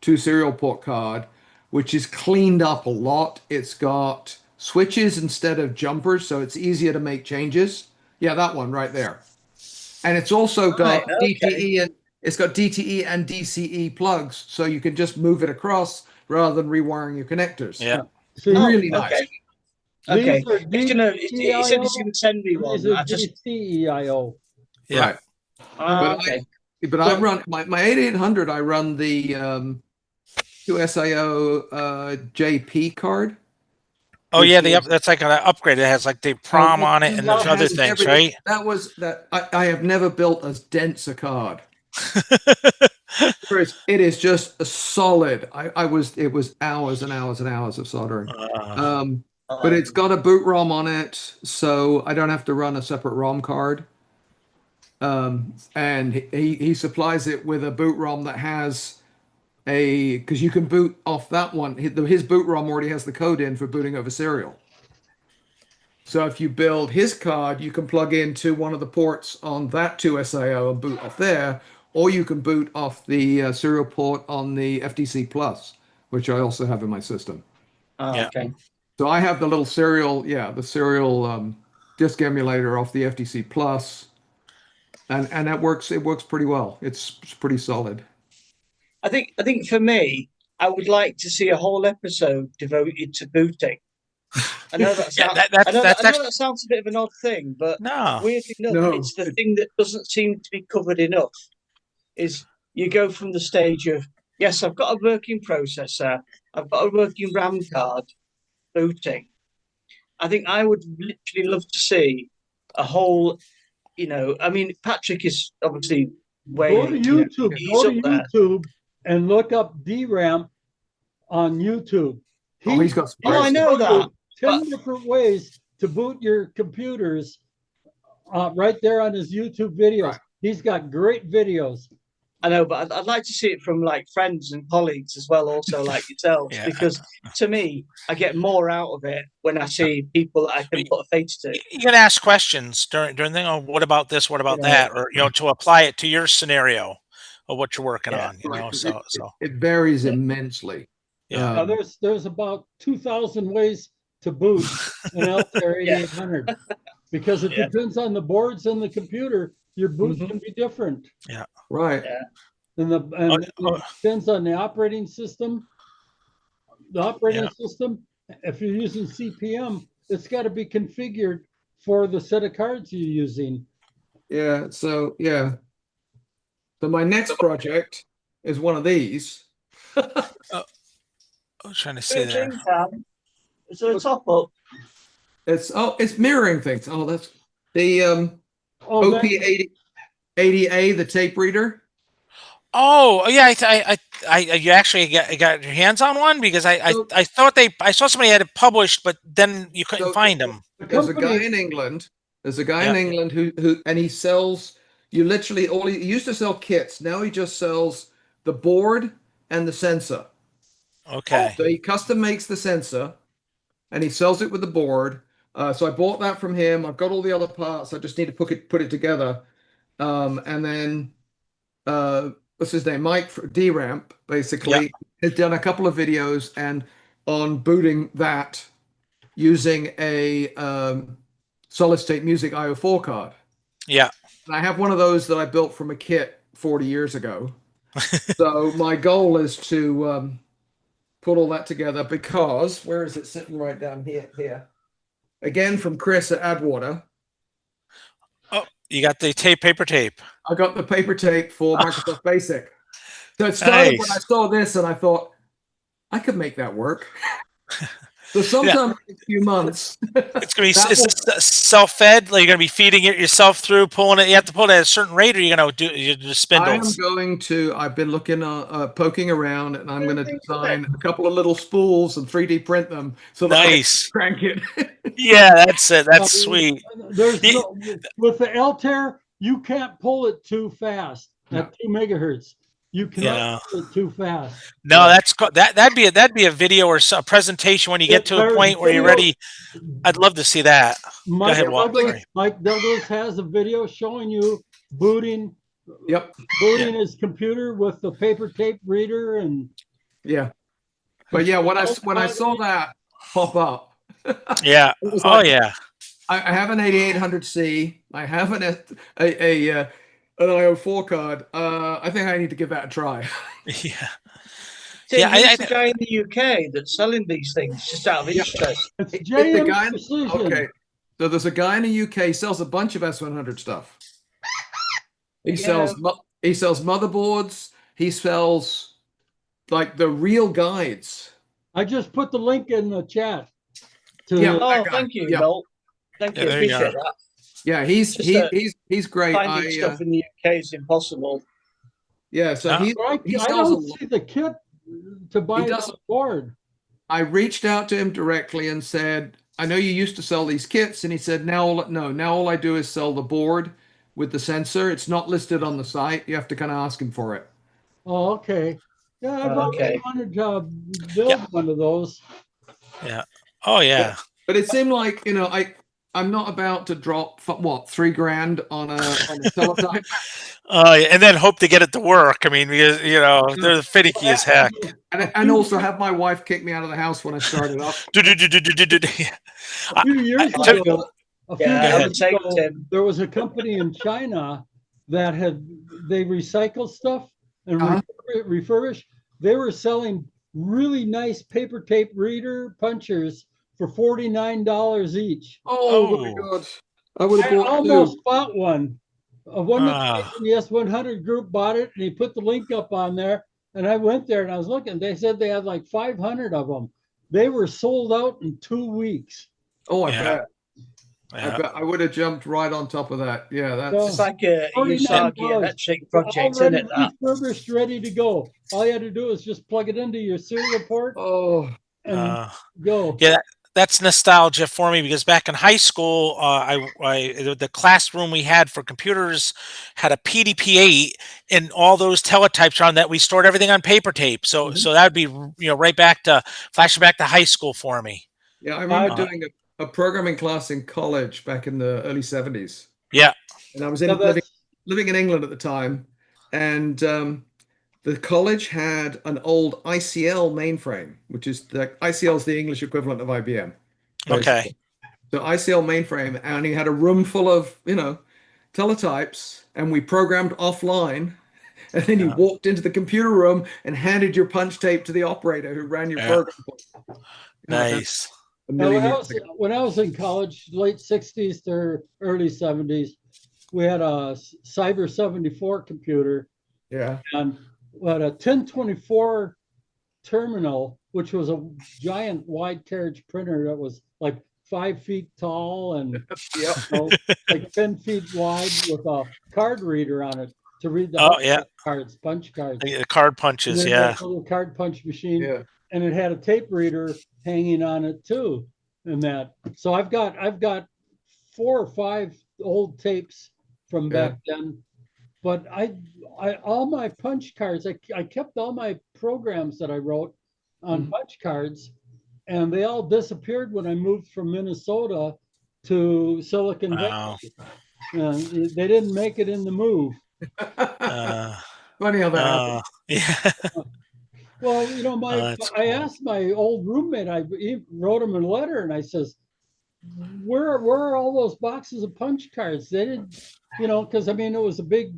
2 serial port card, which is cleaned up a lot. It's got switches instead of jumpers, so it's easier to make changes. Yeah, that one right there. And it's also got DTE and it's got DTE and DCE plugs, so you can just move it across rather than rewiring your connectors. Yeah. Really nice. Okay. He said he's going to send me one. These are DCEIO. Right. But I run my 8800. I run the 2SIO JP card. Oh yeah, that's like an upgrade. It has like the prom on it and there's other things, right? I have never built as dense a card. It is just a solid. It was hours and hours and hours of soldering. But it's got a boot ROM on it, so I don't have to run a separate ROM card. And he supplies it with a boot ROM that has because you can boot off that one. His boot ROM already has the code in for booting over serial. So if you build his card, you can plug into one of the ports on that 2SIO and boot off there, or you can boot off the serial port on the FTC Plus, which I also have in my system. Okay. So I have the little serial, the serial disk emulator off the FTC Plus, and that works. It works pretty well. It's pretty solid. I think for me, I would like to see a whole episode devoted to booting. I know that sounds a bit of an odd thing, but weirdly enough, it's the thing that doesn't seem to be covered enough. Is you go from the stage of, yes, I've got a working processor, I've got a working RAM card, booting. I think I would literally love to see a whole, I mean, Patrick is obviously go to YouTube and look up DRAM on YouTube. He's got. I know that. 10 different ways to boot your computers right there on his YouTube videos. Right. He's got great videos. I know, but I'd like to see it from like friends and colleagues as well, also like yourselves, because to me, I get more out of it when I see people that I can put a face to. You can ask questions during the thing. Oh, what about this? What about that? Or to apply it to your scenario of what you're working on. So it varies immensely. Yeah, there's about 2,000 ways to boot an Altair 8800 because it depends on the boards and the computer. Your boot can be different. Yeah. Right. Yeah. And it depends on the operating system. The operating system, if you're using CPM, it's got to be configured for the set of cards you're using. Yeah. So yeah. So my next project is one of these. I was trying to see there. Is there a top up? It's mirroring things. Oh, that's the Oh, that, OP80A, the tape reader. Oh yeah, you actually got your hands on one because I thought I saw somebody had it published, but then you couldn't So find them. There's a guy in England. There's a guy in England who and he sells. You literally he used to sell kits. Now he just sells the board and the sensor. Okay. So he custom makes the sensor, and he sells it with the board. So I bought that from him. I've got all the other parts. I just need to put it together. And then what's his name? Mike D-Ramp basically has done a couple of videos and on booting that using a solid state music IO4 card. Yeah. And I have one of those that I built from a kit 40 years ago. So my goal is to put all that together because where is it sitting? Right down here. Again from Chris at Adwater. Oh, you got the paper tape. I got the paper tape for Microsoft Basic. So it started when I saw this and I thought I could make that work. So sometime in a few months, it's gonna be self-fed. Like you're gonna be feeding it yourself through, pulling it. You have to pull it at a certain rate, or you're gonna do the spindles. I've been looking, poking around, and I'm going to design a couple of little spools and 3D print them so that I can crank it. Yeah, that's it. That's sweet. There's with the Altair, you can't pull it too fast at 2 megahertz. You cannot pull it too fast. No, that'd be a video or a presentation when you get to a point where you're ready. I'd love to see that. Mike Douglas has a video showing you booting his computer with the paper tape reader and but yeah, when I saw that pop up, yeah, I have an 8800C. I have an IO4 card. I think I need to give that a try. Who's the guy in the UK that's selling these things just out of interest? It's JM Precision. Okay, so there's a guy in the UK. He sells a bunch of S100 stuff. He sells motherboards. He sells like the real guides. I just put the link in the chat. Thank you, Noel. Thank you. Appreciate that. Yeah, he's great. Finding stuff in the UK is impossible. Yeah, so he I don't see the kit to buy the board. I reached out to him directly and said, I know you used to sell these kits, and he said, now all I do is sell the board with the sensor. It's not listed on the site. You have to kind of ask him for it. Oh, okay. Yeah, I've always wanted to build one of those. Yeah. Oh, yeah. But it seemed like, I'm not about to drop $3,000 on a teletype. And then hope to get it to work. I mean, because they're finicky as heck. And also have my wife kick me out of the house when I started up. A few years ago, there was a company in China that they recycle stuff and refurbish. They were selling really nice paper tape reader punchers for $49 each. Oh my God. I would have almost bought one. One of the S100 group bought it, and he put the link up on there. And I went there and I was looking. They said they had like 500 of them. They were sold out in 2 weeks. Oh, I bet. I bet I would have jumped right on top of that. Yeah, that's like a Usagi electric project, isn't it? Refurbished, ready to go. All you had to do is just plug it into your serial port. And go. Yeah, that's nostalgia for me because back in high school, the classroom we had for computers had a PDP-8 and all those teletypes on that. We stored everything on paper tape. So that would be flashing back to high school for me. Yeah, I remember doing a programming class in college back in the early 70s. Yeah, and I was living in England at the time, and the college had an old ICL mainframe, which is ICL is the English equivalent of IBM. Basically. Okay. So ICL mainframe, and he had a room full of teletypes, and we programmed offline, and then you walked into the computer room and handed your punch tape to the operator who ran your program. Nice. a Now, million years ago. when I was in college, late 60s to early 70s, we had a Cyber 74 computer, Yeah. and we had a 1024 terminal, which was a giant wide carriage printer that was like 5 feet tall and Yep. like 10 feet wide with a card reader on it to read the Oh yeah, cards, punch cards. the card And punches. then it had Yeah. a little card punch machine, Yeah. and it had a tape reader hanging on it too. And that, so I've got 4 or 5 old tapes from back then. But I all my punch cards, I kept all my programs that I wrote on punch cards, and they all disappeared when I moved from Minnesota to Silicon Wow. Valley. They didn't make it in the move. Funny how that happens. Yeah. Well, you know, That's I cool. asked my old roommate, I wrote him a letter, and I says, where are all those boxes of punch cards? They didn't, you know, because I mean, it was a big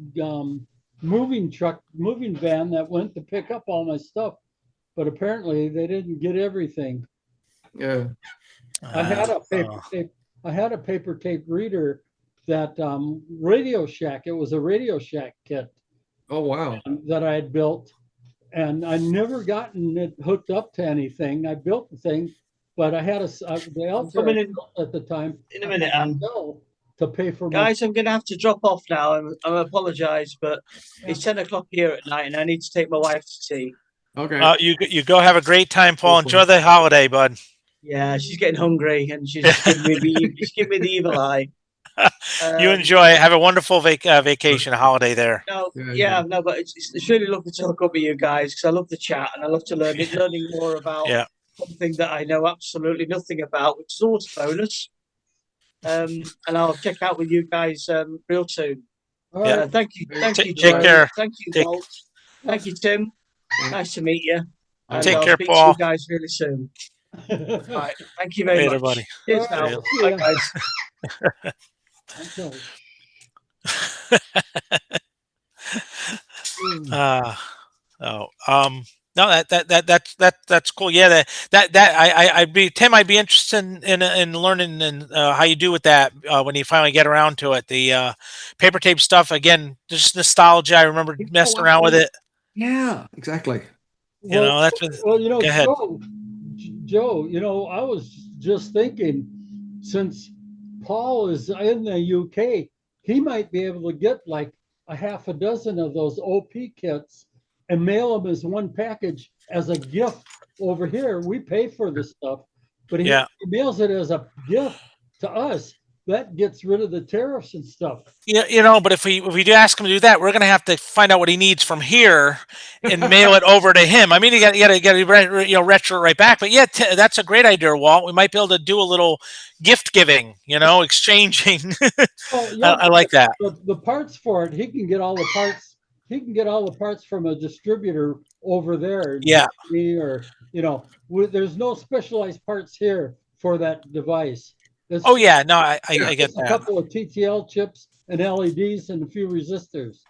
moving van that went to pick up all my stuff, but apparently they didn't get everything. Yeah. I had a paper tape reader that Radio Shack. It was a Radio Shack kit Oh wow. that I had built, and I never gotten it hooked up to anything. I built the thing, but I had the Altair coming in at the time in a minute, Anne. to pay for Guys, I'm going to have to drop off now. I apologize, but it's 10 o'clock here at night, and I need to take my wife to tea. Okay. You go have a great time, Paul. Awesome. Enjoy the holiday, bud. Yeah, she's getting hungry, and she's giving me the evil eye. You enjoy. Have a wonderful vacation, holiday there. No, Yeah. no, but it's really lovely to hook up with you guys because I love the chat and I love to learning more about something that I know absolutely nothing about, which is always a bonus. And I'll check out with you guys real soon. All right. Thank you, Take Jerry. care. Thank you, Walt. Thank you, Tim. Nice to meet you. And Take I'll care, speak Paul. to you guys really soon. All right, thank you very Later, much. buddy. Cheers All now. right. Bye, guys. Okay. No, that's cool. Yeah, I'd be Tim. I'd be interested in learning and how you do with that when you finally get around to it. The paper tape stuff again, just nostalgia. I remember messing around with it. Yeah, exactly. You know, that's been, well, you know, go ahead. Joe, you know, I was just thinking, since Paul is in the UK, he might be able to get like a half a dozen of those OP kits and mail them as one package as a gift over here. We pay for the stuff, but he mails it as a gift to us. That gets rid of the tariffs and stuff. Yeah, you know, but if we do ask him to do that, we're going to have to find out what he needs from here and mail it over to him. I mean, you got to retro right back. But yeah, that's a great idea, Walt. We might be able to do a little gift giving, you know, exchanging. Well, yeah, I like that. The parts for it, he can get all the parts. He can get all the parts from a distributor over there. Yeah. Or, you know, there's no specialized parts here for that device. Oh yeah, no, I get that. A couple of TTL chips and LEDs and a few resistors.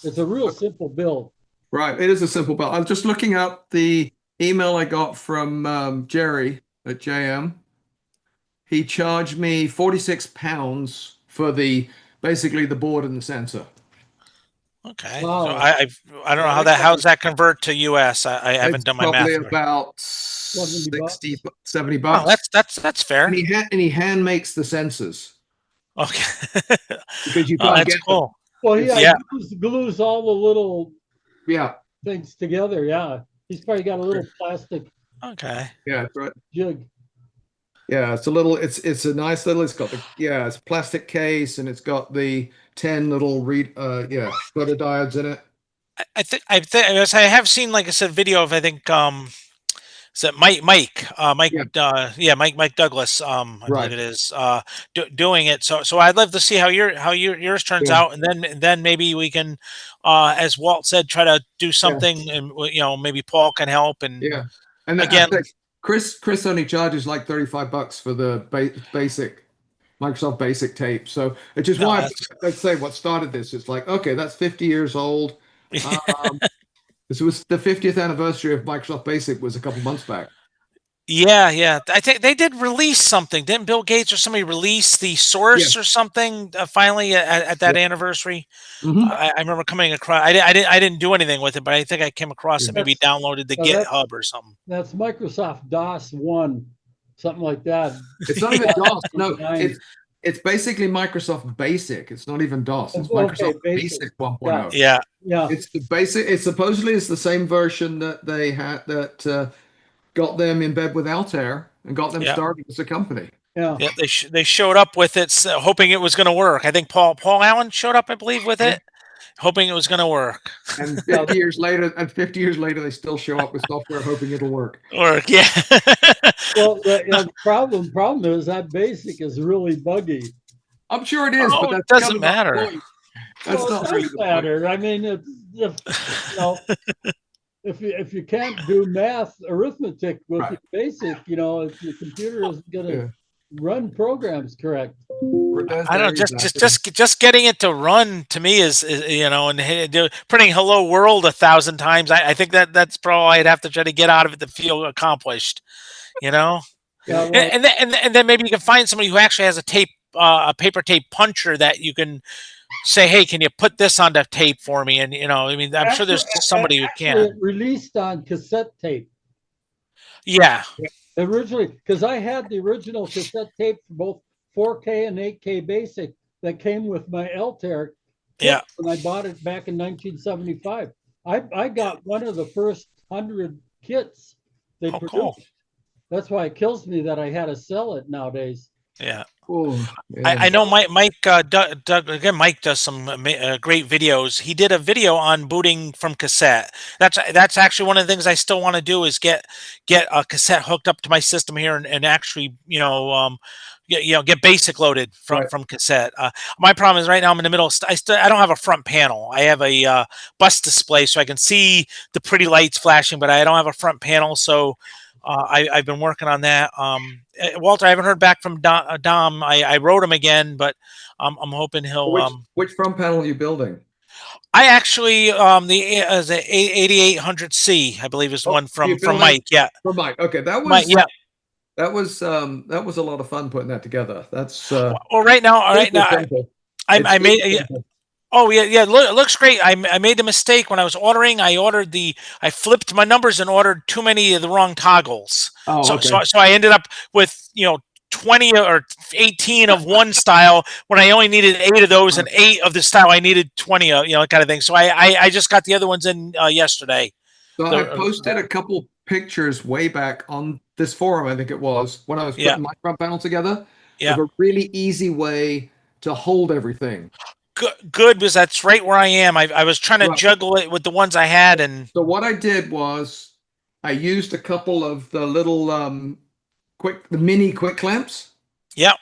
It's a real simple build. Right, it is a simple build. I'm just looking up the email I got from Jerry at JM. He charged me £46 for basically the board and the sensor. Okay. Wow. So I don't know how does that convert to US? I haven't done my math. Probably about 60, 70 bucks. Oh, that's fair. And he hand makes the sensors. Okay. Because you can't get cool. Well, he glues all the little things together. Yeah. He's probably got a little plastic. Okay. Yeah, right. Jig. Yeah, it's a nice little, it's got it's a plastic case and it's got the 10 little photodiodes in it. I have seen, like I said, video of, I think is that Mike Douglas, I believe it is, doing it. So I'd love to see how yours turns out, and then maybe we can, as Walt said, try to do something, and you know, maybe Paul can help. And and again, Chris only charges like $35 for the basic Microsoft Basic tape. So it's just why let's say what started this. It's like, okay, that's 50 years old. This was the 50th anniversary of Microsoft Basic was a couple months back. Yeah, yeah. I think they did release something. Didn't Bill Gates or somebody release the source or something finally at that anniversary? Mhm. I remember coming across. I didn't do anything with it, but I think I came across it. Maybe downloaded the GitHub or something. That's Microsoft DOS 1, something like that. It's not even DOS. No, 9. it's basically Microsoft Basic. It's not even DOS. It's Okay, Microsoft Basic 1.0. Yeah. Yeah. It's the basic. It's supposedly it's the same version that they had that got them in bed with Altair and got them started as a company. Yeah. Yeah, they showed up with it, hoping it was going to work. I think Paul Allen showed up, I believe, with it, hoping it was going to work. And 50 years later, they still show up with software hoping it'll work. Work, yeah. Well, the problem is that BASIC is really buggy. I'm sure it is, but it that doesn't matter. That's Well, not it really does the point. matter. I mean, if you can't do arithmetic with your BASIC, if your computer isn't going to run programs correct. I don't know, just getting it to run to me is and printing "Hello World" 1,000 times. I think that's probably I'd have to try to get out of it to feel accomplished. Yeah, well, and then maybe you can find somebody who actually has a paper tape puncher that you can say, hey, can you put this on the tape for me? And I mean, I'm sure there's somebody who can. It released on cassette tape. Yeah. Originally, because I had the original cassette tape for both 4K and 8K BASIC that came with my Altair kit when I bought it back in 1975. I got one of the first 100 kits they produced. Cool. That's why it kills me that I had to sell it nowadays. Yeah. Ooh, I know Mike does some great videos. He did a video on booting from cassette. That's actually one of the things I still want to do is get a cassette hooked up to my system here and actually get BASIC loaded from cassette. My problem is right now I'm in the middle. I don't have a front panel. I have a bus display so I can see the pretty lights flashing, but I don't have a front panel. So I've been working on that. Walter, I haven't heard back from Dom. I wrote him again, but I'm hoping he'll. Which front panel are you building? I actually the 8800C, I believe, is the one from Mike. Yeah, from Mike. Okay, that was Mike, yeah. That was a lot of fun putting that together. That's well, right now, I made. Oh yeah, it looks great. I made the mistake when I was ordering. I flipped my numbers and ordered too many of the wrong toggles. So I ended up with 20 or 18 of one style when I only needed 8 of those and 8 of the style I needed 20 of, kind of thing. So I just got the other ones in yesterday. So I posted a couple pictures way back on this forum, I think it was, when I was putting my front panel together. Of a really easy way to hold everything. Good, because that's right where I am. I was trying to juggle it with the ones I had, and so what I did was I used a couple of the little the mini quick clamps. Yeah.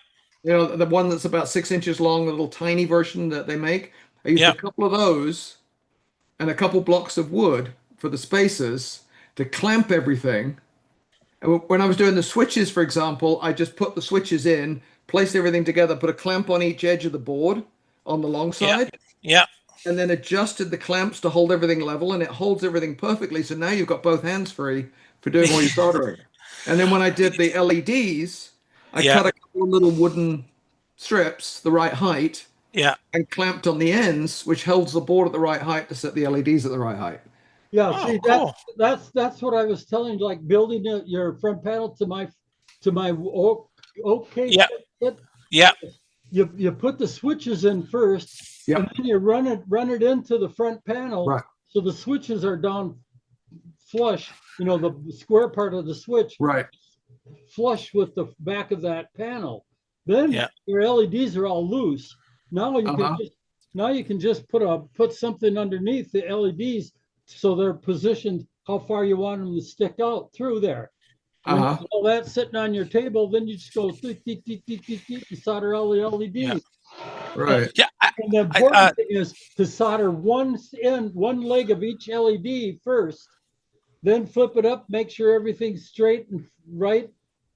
The one that's about 6 inches long, the little tiny version that they make. I used a couple of those and a couple blocks of wood for the spacers to clamp everything. And when I was doing the switches, for example, I just put the switches in, placed everything together, put a clamp on each edge of the board on the long side. Yeah. And then adjusted the clamps to hold everything level, and it holds everything perfectly. So now you've got both hands free for doing all your soldering. And then when I did the LEDs, I cut a couple of little wooden strips the right height. Yeah. And clamped on the ends, which holds the board at the right height to set the LEDs at the right height. Yeah, see, cool. That's what I was telling you, like building your front panel to my OK. Yeah. You put the switches in first, and then you run it into the front panel. Right. So the switches are down flush, the square part of the switch. Right. Flush with the back of that panel. Then your LEDs are all loose. Now you can just put something underneath the LEDs so they're positioned how far you want them to stick out through there. All that sitting on your table, then you just go you solder all the LEDs. Yeah. Right. Yeah. And the important thing is to solder one leg of each LED first, then flip it up, make sure everything's straight and right,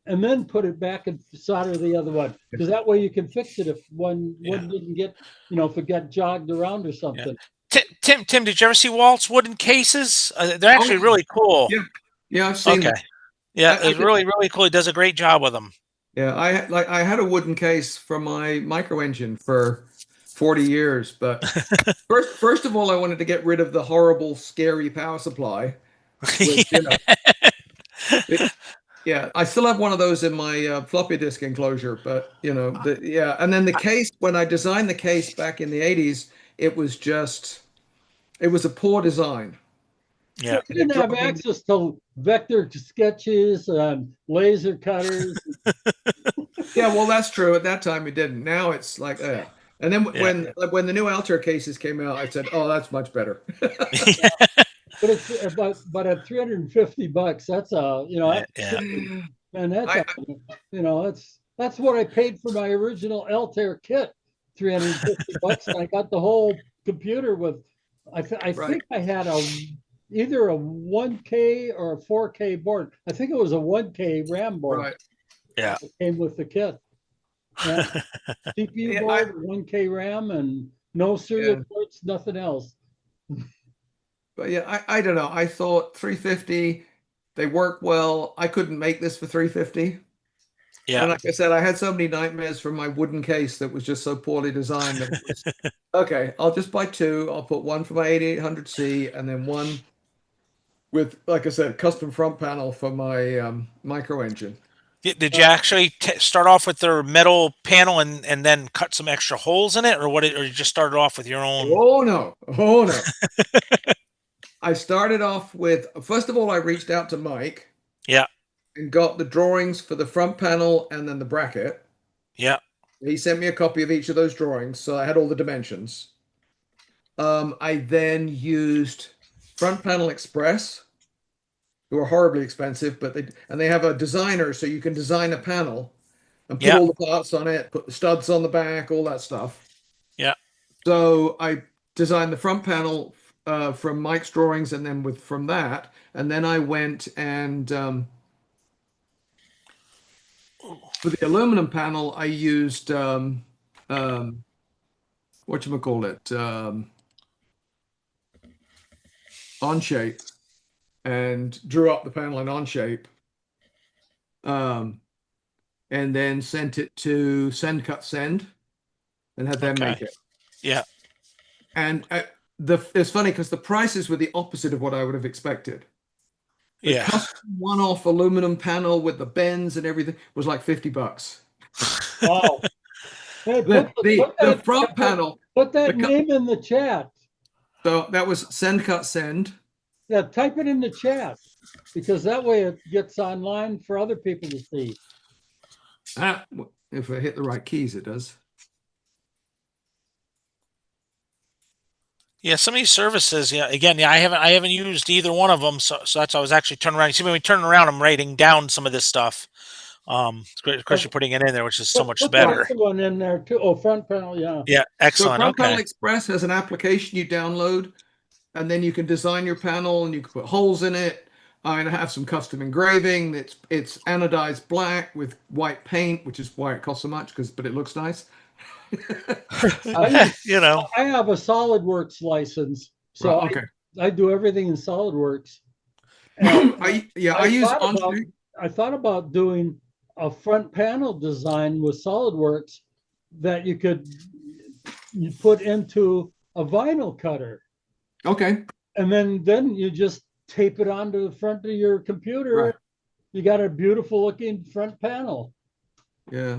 and then put it back and solder the other one. Because that way you can fix it if one didn't get, if it got jogged around or something. Tim, did you ever see Walt's wooden cases? They're actually really cool. Yeah, I've seen them. Yeah, I it's really, really cool. He does a great job with them. Yeah, I had a wooden case for my micro engine for 40 years, but first of all, I wanted to get rid of the horrible, scary power supply, which yeah, I still have one of those in my floppy disk enclosure, but yeah, and then the case, when I designed the case back in the 80s, it was a poor design. Yeah. You didn't have access to vector sketches and laser cutters. Yeah, well, that's true. At that time, we didn't. Now it's like, and then when the new Altair cases came out, I said, "Oh, that's much better." But it's but at $350, that's and that's what I paid for my original Altair kit, $350, and I got the whole computer with. I think I had either a 1K or a 4K board. I think it was a 1K RAM board. Right. Yeah. It came with the kit. And CPU board, 1K RAM, and no serial ports, nothing else. But yeah, I don't know. I thought 350, they work well. I couldn't make this for 350. Yeah. And like I said, I had so many nightmares from my wooden case that was just so poorly designed. That it was, okay, I'll just buy two. I'll put one for my 8800C and then one with, like I said, custom front panel for my micro engine. Did you actually start off with their metal panel and then cut some extra holes in it, or what? Or you just started off with your own? Oh no. I started off with, first of all, I reached out to Mike. Yeah. And got the drawings for the front panel and then the bracket. Yeah. He sent me a copy of each of those drawings, so I had all the dimensions. I then used Front Panel Express, who are horribly expensive, but they have a designer, so you can design a panel and put all the parts on it, put the studs on the back, all that stuff. Yeah. So I designed the front panel from Mike's drawings, and then from that, and then I went and for the aluminum panel, I used whatchamacallit, Onshape, and drew up the panel in Onshape, and then sent it to Send Cut Send, and had them make it. Yeah. And it's funny because the prices were the opposite of what I would have expected. The custom one-off aluminum panel with the bends and everything was like $50. Wow. Hey, the front panel. Put that name in the chat. So that was Send Cut Send. Yeah, type it in the chat because that way it gets online for other people to see. If I hit the right keys, it does. Yeah, some of these services, again, I haven't used either one of them, so that's why I was actually turning around. You see, when we turn around, I'm writing down some of this stuff. It's great, of course, you're putting it in there, which is so much better. Put one in there too. Oh, front panel, yeah. Yeah, excellent. So Front Panel Express has an application you download, and then you can design your panel, and you can put holes in it. I have some custom engraving. It's anodized black with white paint, which is why it costs so much, but it looks nice. I have a SolidWorks license, so I do everything in SolidWorks. I use Onshape. I thought about doing a front panel design with SolidWorks that you put into a vinyl cutter. Okay. And then you just tape it onto the front of your computer. Right. You got a beautiful looking front panel. Yeah.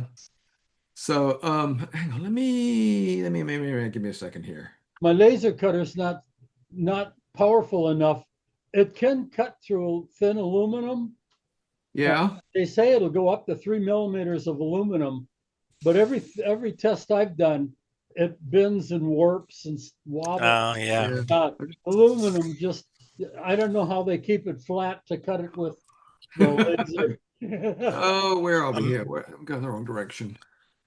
So hang on, let me give me a second here. My laser cutter's not powerful enough. It can cut through thin aluminum. Yeah. They say it'll go up to 3 millimeters of aluminum, but every test I've done, it bends and warps and wobbles. Oh yeah. Aluminum just, I don't know how they keep it flat to cut it with the laser. Oh, where are we here? I'm going the wrong direction.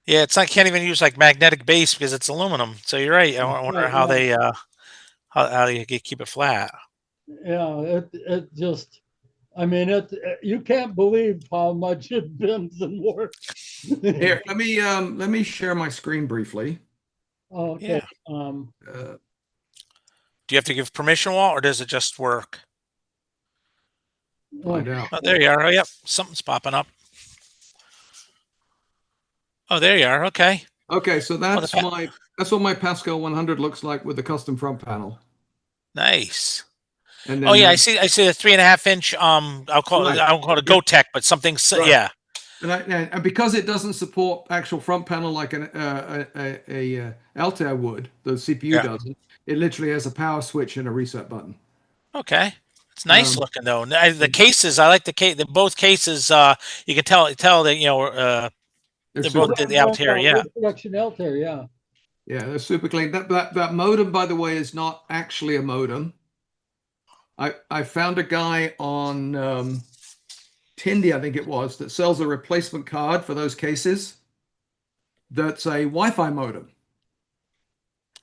Yeah, it's like can't even use like magnetic base because it's aluminum. So you're right. I wonder how they how you keep it flat. Yeah, it just, I mean, you can't believe how much it bends and warps. Here, let me share my screen briefly. Okay. Yeah. Do you have to give permission, Walt, or does it just work? Find out. Oh, there you are. Oh, yep. Something's popping up. Oh, there you are. Okay. Okay, so that's the what my Pascal 100 looks like with the custom front panel. Nice. And Oh then yeah, I see the 3.5 inch. I'll call Right. it. I'll call it a Yeah. GoTech, but something. Right. Yeah. and because it doesn't support actual front panel like an Altair would, the CPU Yeah. doesn't. It literally has a power switch and a reset button. Okay. It's nice Um, looking though. The cases, I like the case. Both cases. You can tell that they're super, both the Altair. Yeah. Production Altair, yeah. yeah, they're super clean. That modem, by the way, is not actually a modem. I found a guy on Tindy, I think it was, that sells a replacement card for those cases. That's a Wi-Fi modem.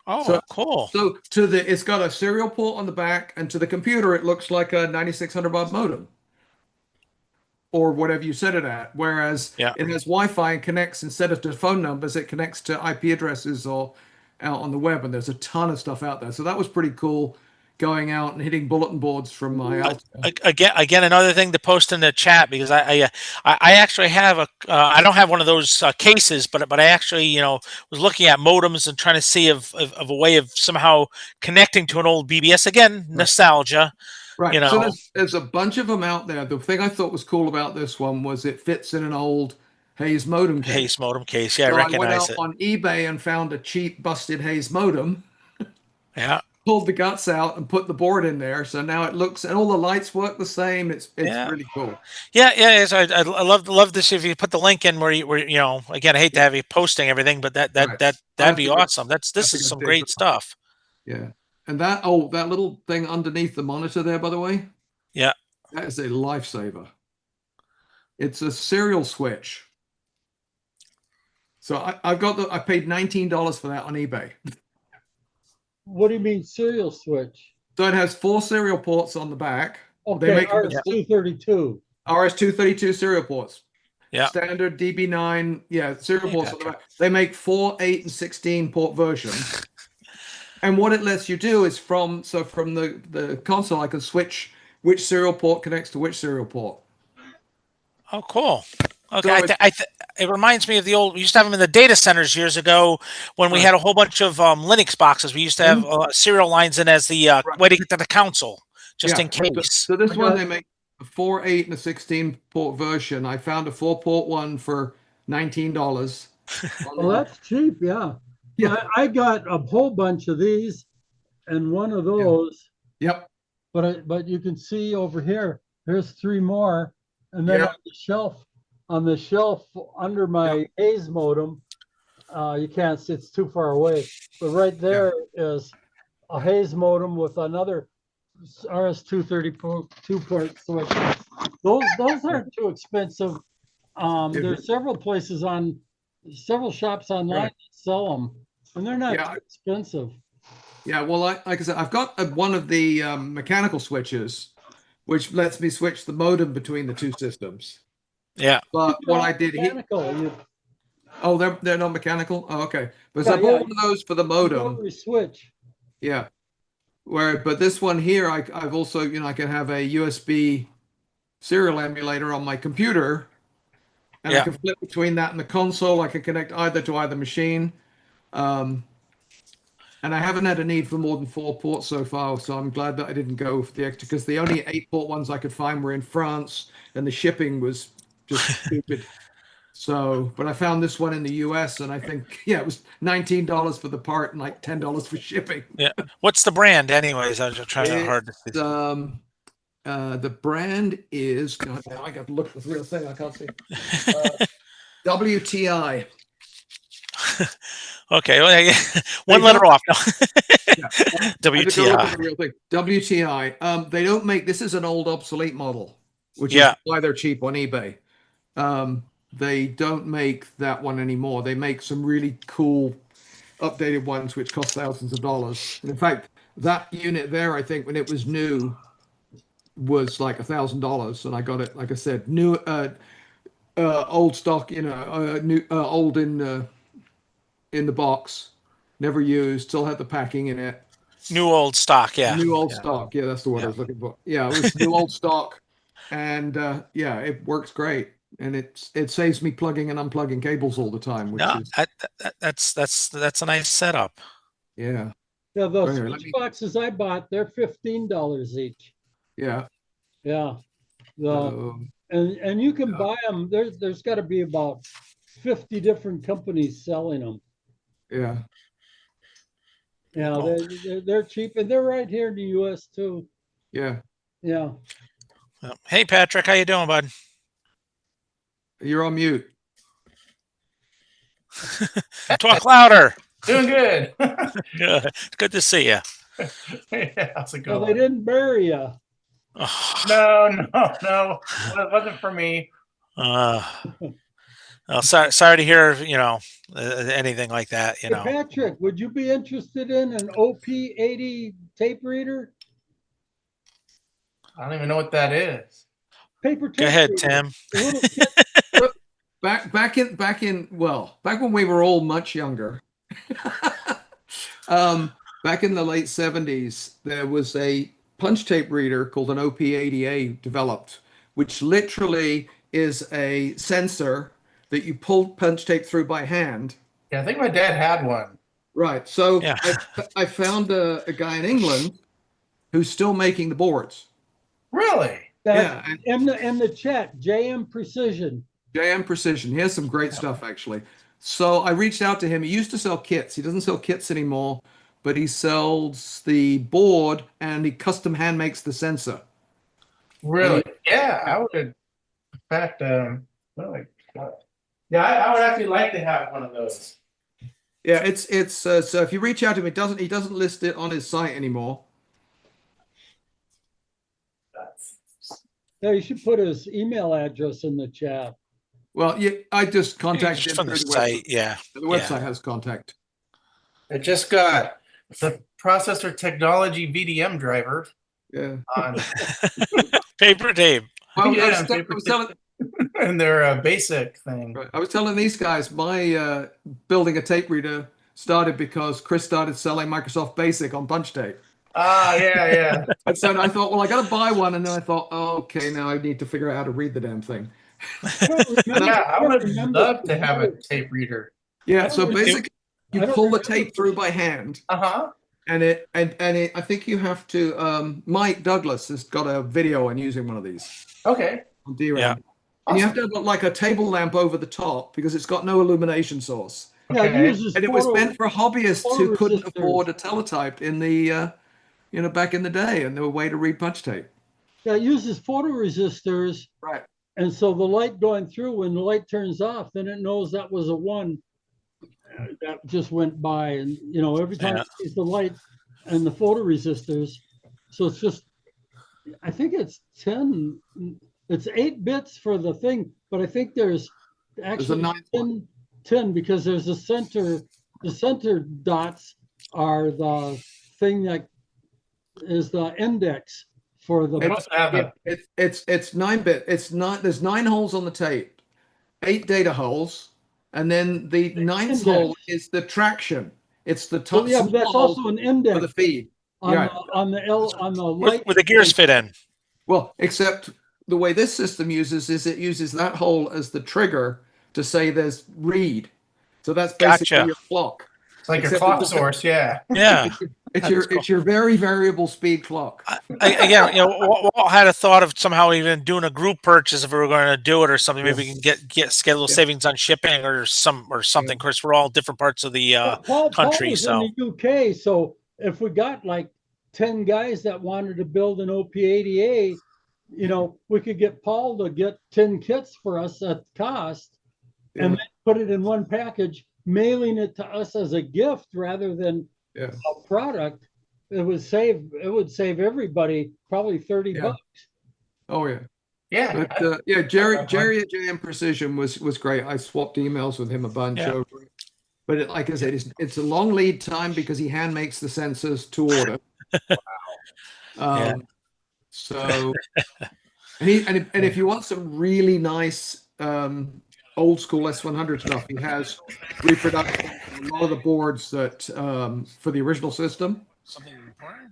Oh, cool. So it's got a serial port on the back, and to the computer, it looks like a 9600 baud modem, or whatever you set it at. Whereas Yeah. it has Wi-Fi and connects, instead of to phone numbers, it connects to IP addresses or out on the web. And there's a ton of stuff out there. So that was pretty cool, going out and hitting bulletin boards from my Altair. Again, another thing to post in the chat, because I actually have a I don't have one of those cases, but I actually was looking at modems and trying to see of a way of somehow connecting to an old BBS. Again, nostalgia. Right. So there's a bunch of them out there. The thing I thought was cool about this one was it fits in an old Hayes modem case. Hayes modem case. Yeah, So I recognize I went out it. on eBay and found a cheap busted Hayes modem. Yeah. Pulled the guts out and put the board in there, so now it looks, and all the lights work the same. It's really cool. Yeah. So I love this. If you put the link in where again, I hate to have you posting everything, but that'd be awesome. This is some great stuff. Yeah, and that little thing underneath the monitor there, by the way. Yeah, that is a lifesaver. It's a serial switch. So I paid $19 for that on eBay. What do you mean serial switch? So it has 4 serial ports on the back. Okay, they make RS-232. RS-232 serial ports. Yeah. Standard DB9, serial ports on the back. They make 4, 8, and 16 port versions. And what it lets you do is from the console, I can switch which serial port connects to which serial port. Oh, cool. Okay, so it reminds me of the old. We used to have them in the data centers years ago when we had a whole bunch of Linux boxes. We used to have serial lines in as the way to get to the console, just in case. So this one they make a 4, 8, and a 16 port version. I found a 4-port one for $19. Well, that's cheap, yeah. Yeah, I got a whole bunch of these, and one of those. Yep. But you can see over here, there's 3 more, and then on the shelf under my Hayes modem, you can't see, it's too far away. But right there is a Hayes modem with another RS-232 port switch. Those aren't too expensive. There's several shops online that sell them, and they're not too expensive. Yeah, well, like I said, I've got one of the mechanical switches, which lets me switch the modem between the 2 systems. Yeah. But what I did here. Oh, they're not mechanical? Oh, okay. But I bought one of those for the modem. Switch. Yeah. But this one here, I've also, I can have a USB serial emulator on my computer. And I can flip between that and the console. I can connect either to either machine. And I haven't had a need for more than 4 ports so far, so I'm glad that I didn't go for the extra, because the only 8-port ones I could find were in France, and the shipping was just stupid. So, but I found this one in the US, and I think, it was $19 for the part and like $10 for shipping. Yeah. What's the brand, anyways? I was just trying to hard to see. The brand is, God, now I got to look at the real thing. I can't see. WTI. Okay, well, one letter off. WTI. Real thing. WTI. They don't make. This is an old, obsolete model, which is why they're cheap on eBay. They don't make that one anymore. They make some really cool, updated ones, which cost thousands of dollars. And in fact, that unit there, I think, when it was new, was like $1,000, and I got it, like I said, new, old stock, new, old in the box, never used, still had the packing in it. New old stock, New old stock, that's the word I was looking for. Yeah, it was new old stock. and yeah, it works great, and it saves me plugging and unplugging cables all the time, which No, is that's a nice setup. yeah, Yeah, those Anyway, switch boxes I bought, they're $15 each. yeah. Yeah. So, And you can buy them. There's got to be about 50 different companies selling them. yeah. Yeah, Oh. they're cheap, and they're right here in the U.S. too. Yeah, Yeah. Hey, Patrick, how you doing, bud? you're on mute. Talk louder. Doing good. Good. Good to see you. Yeah, how's it Well, going? they didn't bury you. No. It wasn't for me. Well, sorry to hear, anything like that, Hey, Patrick, would you be interested in an OP80 tape reader? I don't even know what that is. Paper tape Go ahead, reader. Tim. A little kit. Back when we were all much younger, back in the late 70s, there was a punch tape reader called an OP80A developed, which literally is a sensor that you pull punch tape through by hand. Yeah, I think my dad had one. Right. So Yeah. I found a guy in England who's still making the boards. Really? That, Yeah. in the chat, JM Precision. JM Precision. He has some great stuff, actually. So I reached out to him. He used to sell kits. He doesn't sell kits anymore, but he sells the board and he custom hand makes the sensor. Really? Yeah, I would. In fact, yeah, I would actually like to have one of those. Yeah, it's so if you reach out to him, he doesn't list it on his site anymore. Yeah, you should put his email address in the chat. Well, yeah, I just contacted Just him on the through the site, website. yeah. The website has contact. I just got the processor technology VDM driver Yeah. on Paper tape. Well, Yeah, I was telling and their basic thing. Right. I was telling these guys my building a tape reader started because Chris started selling Microsoft Basic on punch tape. Ah, yeah. And so I thought, well, I got to buy one, and then I thought, oh, okay, now I need to figure out how to read the damn thing. Yeah, I would love to have a tape reader. Yeah, so basically, you pull the tape through by hand, and I think you have to. Mike Douglas has got a video on using one of these Okay. on DRAM. Yeah. And you have to have like a table lamp over the top because it's got no illumination source. Yeah, it uses And it was photo- meant for hobbyists who couldn't photoresistors. afford a teletype in the, back in the day, and there were a way to read punch tape. Yeah, it uses photoresistors. Right. And so the light going through, when the light turns off, then it knows that was a one that just went by. And, every time it sees the light and the photoresistors. So it's just, I think it's 8 bits for the thing, but I think there's actually 10 because there's the center dots are the thing that is the index for the It's 9-bit. There's 9 holes on the tape, 8 data holes, and then the 9th hole is the traction. It's the top. Yeah, but that's also an index for the feed on the light Where the gears fit in. Well, except the way this system uses is it uses that hole as the trigger to say there's read. So that's basically your clock. It's like your clock source, yeah. Yeah. It's your very variable speed clock. Again, Walt had a thought of somehow even doing a group purchase if we were going to do it or something. Maybe we can get a little savings on shipping or something. Of course, we're all different parts of the country. Paul So in the UK, so if we got like 10 guys that wanted to build an OP80A, we could get Paul to get 10 kits for us at cost and then put it in one package, mailing it to us as a gift rather than a product. It would save everybody probably $30. Oh yeah. Yeah. But Jerry at JM Precision was great. I swapped emails with him a bunch over it. But like I said, it's a long lead time because he hand makes the sensors to order. So and if you want some really nice old school S100 stuff, he has reproduction of a lot of the boards that for the original system.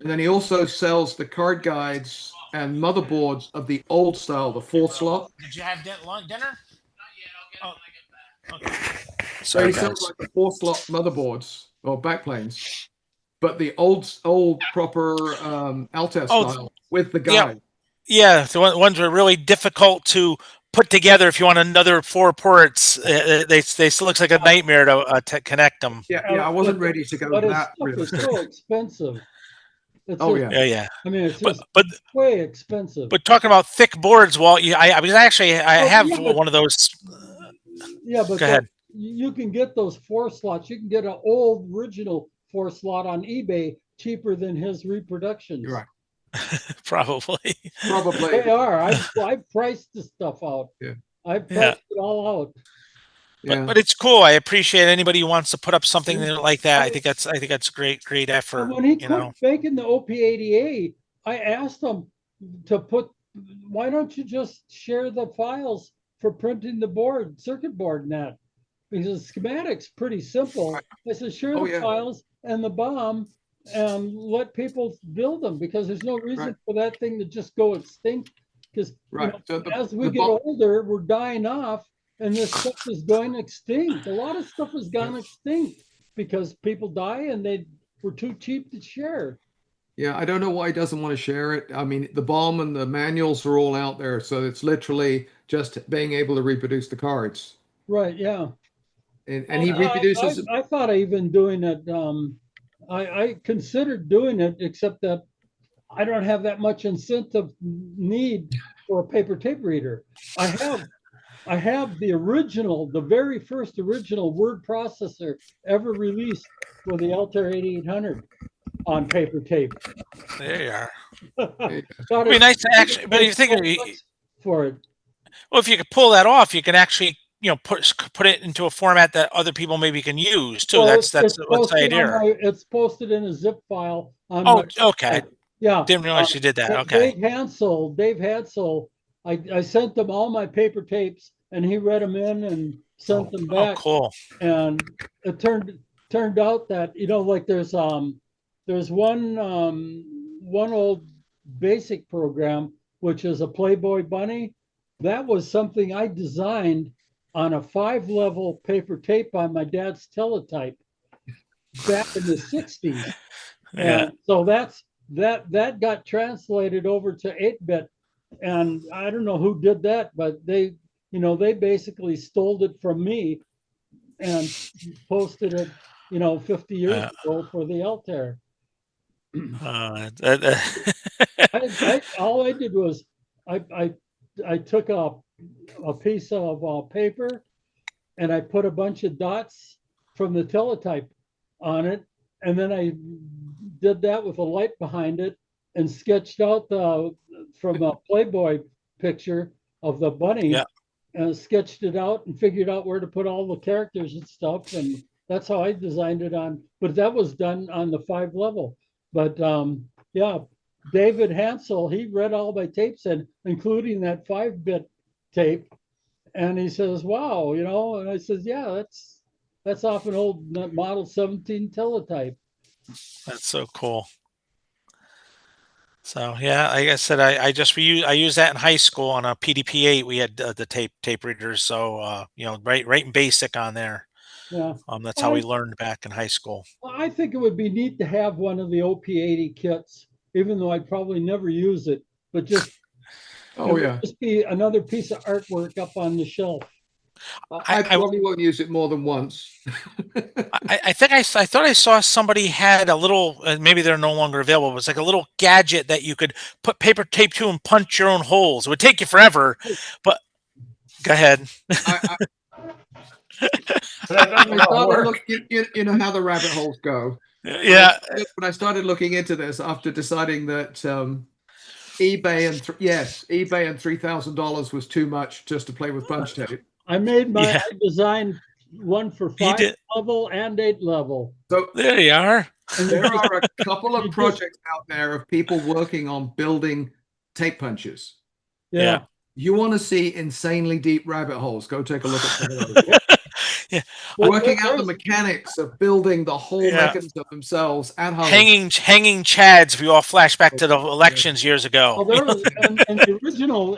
And then he also sells the card guides and motherboards of the old style, the 4-slot. Did you have dinner? Not yet. I'll get back. Okay. So Sorry, he sounds guys. like the 4-slot motherboards or backplanes, but the old proper Altair style with the guide. Yeah, the ones were really difficult to put together. If you want another 4 ports, they still looks like a nightmare to connect them. Yeah, I wasn't ready to go But his that stuff is realistic. so expensive. It's Oh, just- yeah. Yeah. I mean, it's But just but way expensive. but talking about thick boards, Walt, I was actually I Oh, have yeah, but- one of those. Yeah, but Go ahead. you can get those 4 slots. You can get an old original 4 slot on eBay cheaper than his reproductions. You're right. Probably. Probably. They are. I priced the stuff out. Yeah. I priced it all out. Yeah. But it's cool. I appreciate anybody who wants to put up something like that. I think that's great effort. And when he You know. quit making the OP80A, I asked him to why don't you just share the files for printing the board, circuit board and that? Because the schematic's pretty simple. I said, share Oh, the yeah. files and the BOM and let people build them, because there's no reason Right. for that thing to just go extinct. Because Right. So as we the get BOM older, we're dying off, and this stuff is going extinct. A lot of stuff has gone extinct because people die and they were too cheap to share. Yeah, I don't know why he doesn't want to share it. I mean, the BOM and the manuals are all out there, so it's literally just being able to reproduce the cards. Right, yeah. And he reproduces. I thought of even doing it. I considered doing it, except that I don't have that much incentive need for a paper tape reader. I have the very first original word processor ever released for the Altair 8800 on paper tape. There you are. Thought It'd be it- nice to actually, but you think for it. well, if you could pull that off, you can actually put it into a format that other people maybe can use too. Well, That's it's the posted on idea. it's posted in a zip file on Oh, my okay. Yeah. Didn't realize you did that. Okay. Dave Hansel, I sent him all my paper tapes and he read them in and sent them Oh, back. cool. And it turned out that, like there's one old basic program, which is a Playboy bunny. That was something I designed on a 5-level paper tape on my dad's teletype back in the 60s. Yeah. And so that got translated over to 8-bit, and I don't know who did that, but they basically stole it from me and posted it 50 years ago for the Altair. All I did was I took a piece of paper and I put a bunch of dots from the teletype on it, and then I did that with a light behind it and sketched out from a Playboy picture of the bunny. Yeah. And sketched it out and figured out where to put all the characters and stuff, and that's how I designed it on. But that was done on the 5-level. But yeah, David Hansel, he read all my tapes, and including that 5-bit tape, and he says, "Wow, and I says, "Yeah, that's off an old Model 17 teletype." That's so cool. So yeah, like I said, I used that in high school on a PDP-8. We had the tape readers, so right in BASIC on there. Yeah. That's how we learned back in high school. I think it would be neat to have one of the OP80 kits, even though I'd probably never use it, but just just be another piece of artwork up on the shelf. I probably won't use it more than once. I thought I saw somebody had a little, maybe they're no longer available, but it's like a little gadget that you could put paper tape to and punch your own holes. It would take you forever, but go ahead. I started looking, you know how the rabbit holes go. Yeah. When I started looking into this after deciding that eBay and $3,000 was too much just to play with punch tape. I designed one for 5-level and 8-level. So there you are. There are a couple of projects out there of people working on building tape punches. Yeah. You want to see insanely deep rabbit holes? Go take a look at some of those. Yeah. Well, Working out the there's- mechanics of building the whole Yeah. mechanism themselves at home. hanging chads. If you all flash back to the elections years ago. Well, there was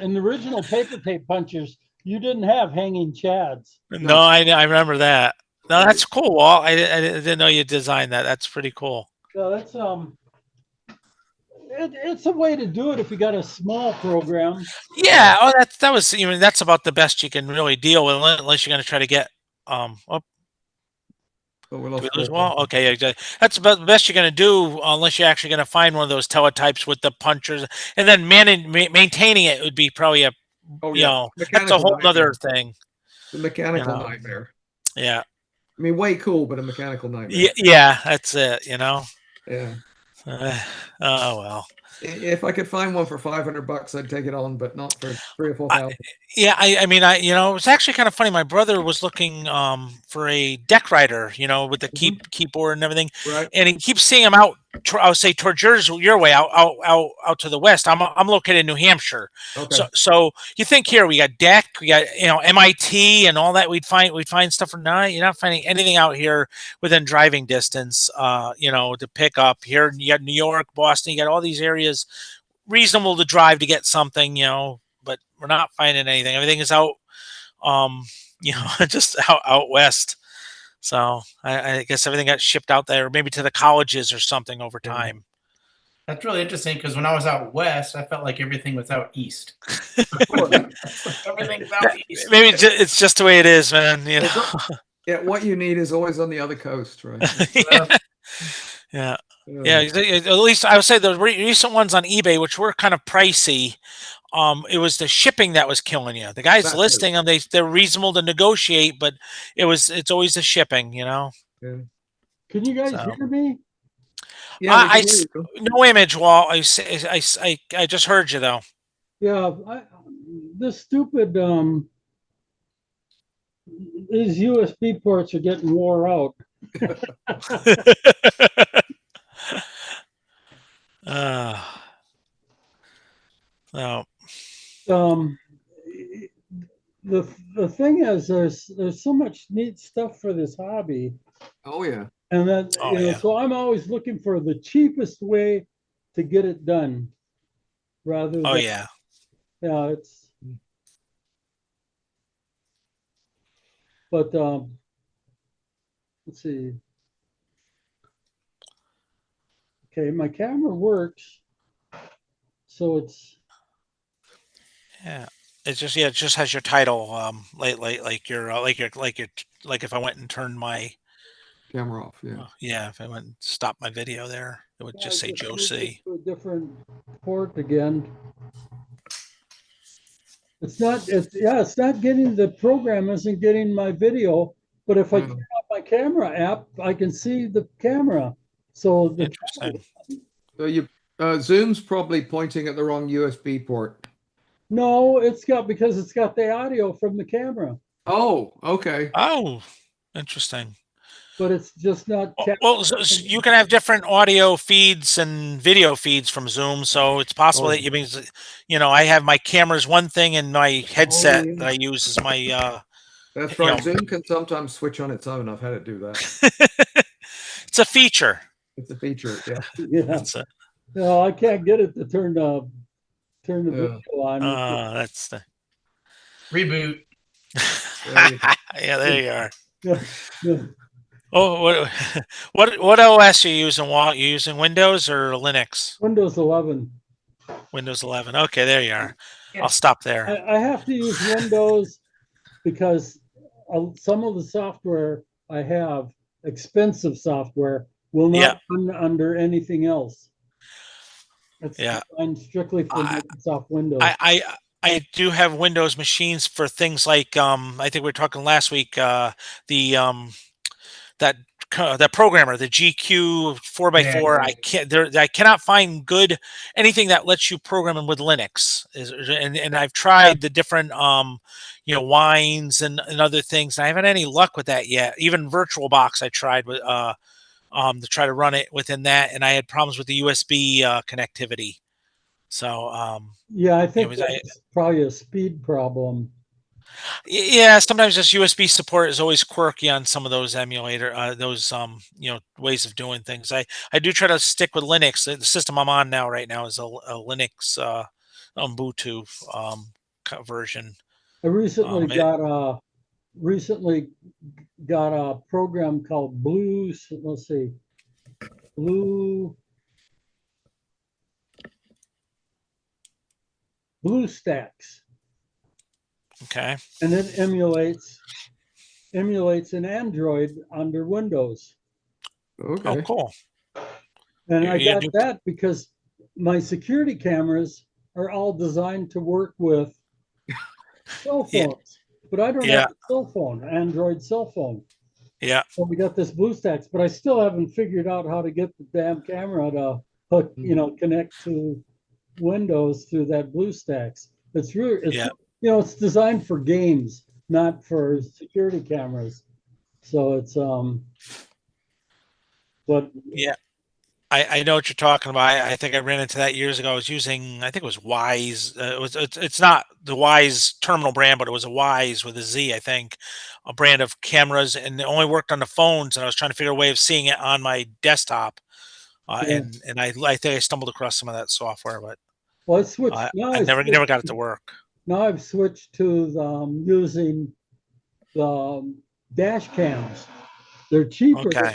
in the original paper tape punchers, you didn't have hanging chads. No, I remember that. No, that's cool, Walt. I didn't know you designed that. That's pretty cool. So that's it's a way to do it if you got a small program. Yeah. Oh, that was that's about the best you can really deal with, unless you're going to try to get oh, But we did lost we lose Paul. Walt? Okay, yeah, exactly. That's about the best you're going to do, unless you're actually going to find one of those teletypes with the punchers, and then maintaining it would be probably a Oh, you yeah. know that's a Mechanical whole other nightmare. thing. The mechanical know. nightmare. Yeah. I mean, way cool, but a mechanical nightmare. Yeah, that's it. Yeah. Oh well. If I could find one for $500, I'd take it on, but not for 3,000 or 4,000. Yeah, I mean, it's actually kind of funny. My brother was looking for a deck writer, with the keyboard and everything, Right. and he keeps seeing them out. I would say towards your way, out to the west. I'm located in New Hampshire, Okay. so you think here we got DEC, we got MIT and all that. We'd find stuff. No, you're not finding anything out here within driving distance. To pick up here. You got New York, Boston. You got all these areas reasonable to drive to get something. But we're not finding anything. Everything is out, just out west. So I guess everything got shipped out there, maybe to the colleges or something over time. That's really interesting because when I was out west, I felt like everything was out east. Everything's out east. Maybe it's just the way it is, man. Yeah, what you need is always on the other coast, right? Yeah. At least I would say the recent ones on eBay, which were kind of pricey. It was the shipping that was killing you. The guys listing them, they're reasonable to negotiate, but it's always the shipping, Yeah. Can you guys hear me? Yeah, I no image, Walt. I just heard you though. Yeah, this stupid these USB ports are getting wore out. No. The thing is, there's so much neat stuff for this hobby, Oh, yeah. and then so I'm always looking for the cheapest way to get it done, rather than yeah. it's. But let's see. Okay, my camera works, so it's. Yeah, it's just it just has your title, like if I went and turned my Camera off, yeah. yeah, if I went and stopped my video there, it would just say Joe C. To a different port again. It's not getting, the program isn't getting my video, but if I turn off my camera app, I can see the camera. So Interesting. So Zoom's probably pointing at the wrong USB port. No, because it's got the audio from the camera. Oh, okay. Oh, interesting. But it's just not. Well, so you can have different audio feeds and video feeds from Zoom, so it's possible that I have my camera's one thing and my headset that I use is my. That's right. Zoom can sometimes switch on its own. I've had it do that. It's a feature. It's a feature. Yeah. Yeah. No, I can't get it to turn the video on. That's the reboot. Yeah, there you are. Yeah. Oh, what OS are you using, Walt? You using Windows or Linux? Windows 11. Windows 11. Okay, there you are. I'll stop there. I have to use Windows because some of the software I have, expensive software, will not run under anything else. It's designed strictly for Microsoft Windows. I do have Windows machines for things like I think we were talking last week that programmer, the GQ 4x4. I cannot find anything that lets you program them with Linux. And I've tried the different wines and other things. And I haven't had any luck with that yet. Even VirtualBox I tried with to try to run it within that, and I had problems with the USB connectivity. So I think that's probably a speed problem. Yeah, sometimes just USB support is always quirky on some of those ways of doing things. I do try to stick with Linux. The system I'm on now right now is a Linux Ubuntu version. I recently It- got a program called let's see, BlueStacks, okay. and it emulates an Android under Windows. Okay. Oh, cool. And I You got do- that because my security cameras are all designed to work with cell Yeah. phones, but I don't Yeah. have a cell phone, Android cell phone. Yeah. So we got this BlueStacks, but I still haven't figured out how to get the damn camera to hook, connect to Windows through that BlueStacks. It's really, Yeah. it's designed for games, not for security cameras. So it's but Yeah. I know what you're talking about. I think I ran into that years ago. I was using, I think it was Wise. It's not the Wise terminal brand, but it was a Wise with a Z, I think, a brand of cameras, and it only worked on the phones. And I was trying to figure a way of seeing it on my desktop, Yeah. and I think I stumbled across some of that software, but well, I switched. I never got it to work. Now I've switched to using the dash cams. They're cheaper. Okay.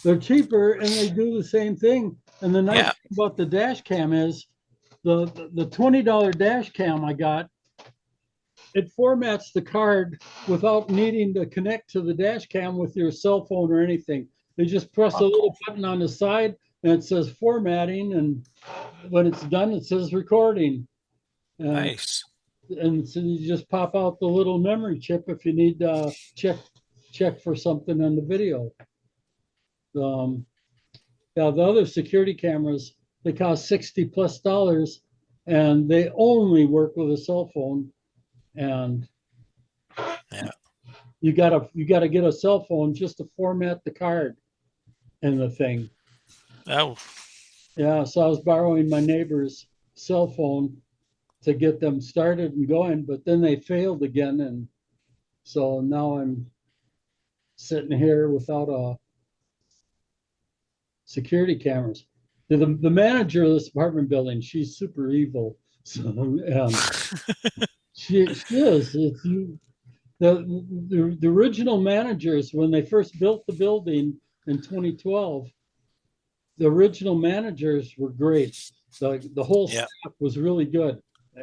They're cheaper and they do the same thing. And the nice thing about the dash cam is the $20 dash cam I got, it formats the card without needing to connect to the dash cam with your cell phone or anything. You just press a little button on the side and it says formatting, and when it's done, it says recording. Nice. And so you just pop out the little memory chip if you need to check for something on the video. Yeah, the other security cameras, they cost $60+ and they only work with a cell phone. And Yeah. you gotta get a cell phone just to format the card and the thing. Oh. Yeah, so I was borrowing my neighbor's cell phone to get them started and going, but then they failed again, and so now I'm sitting here without a security cameras. The manager of this apartment building, she's super evil. So she is. It's you. The original managers, when they first built the building in 2012, the original managers were great. The whole staff was really good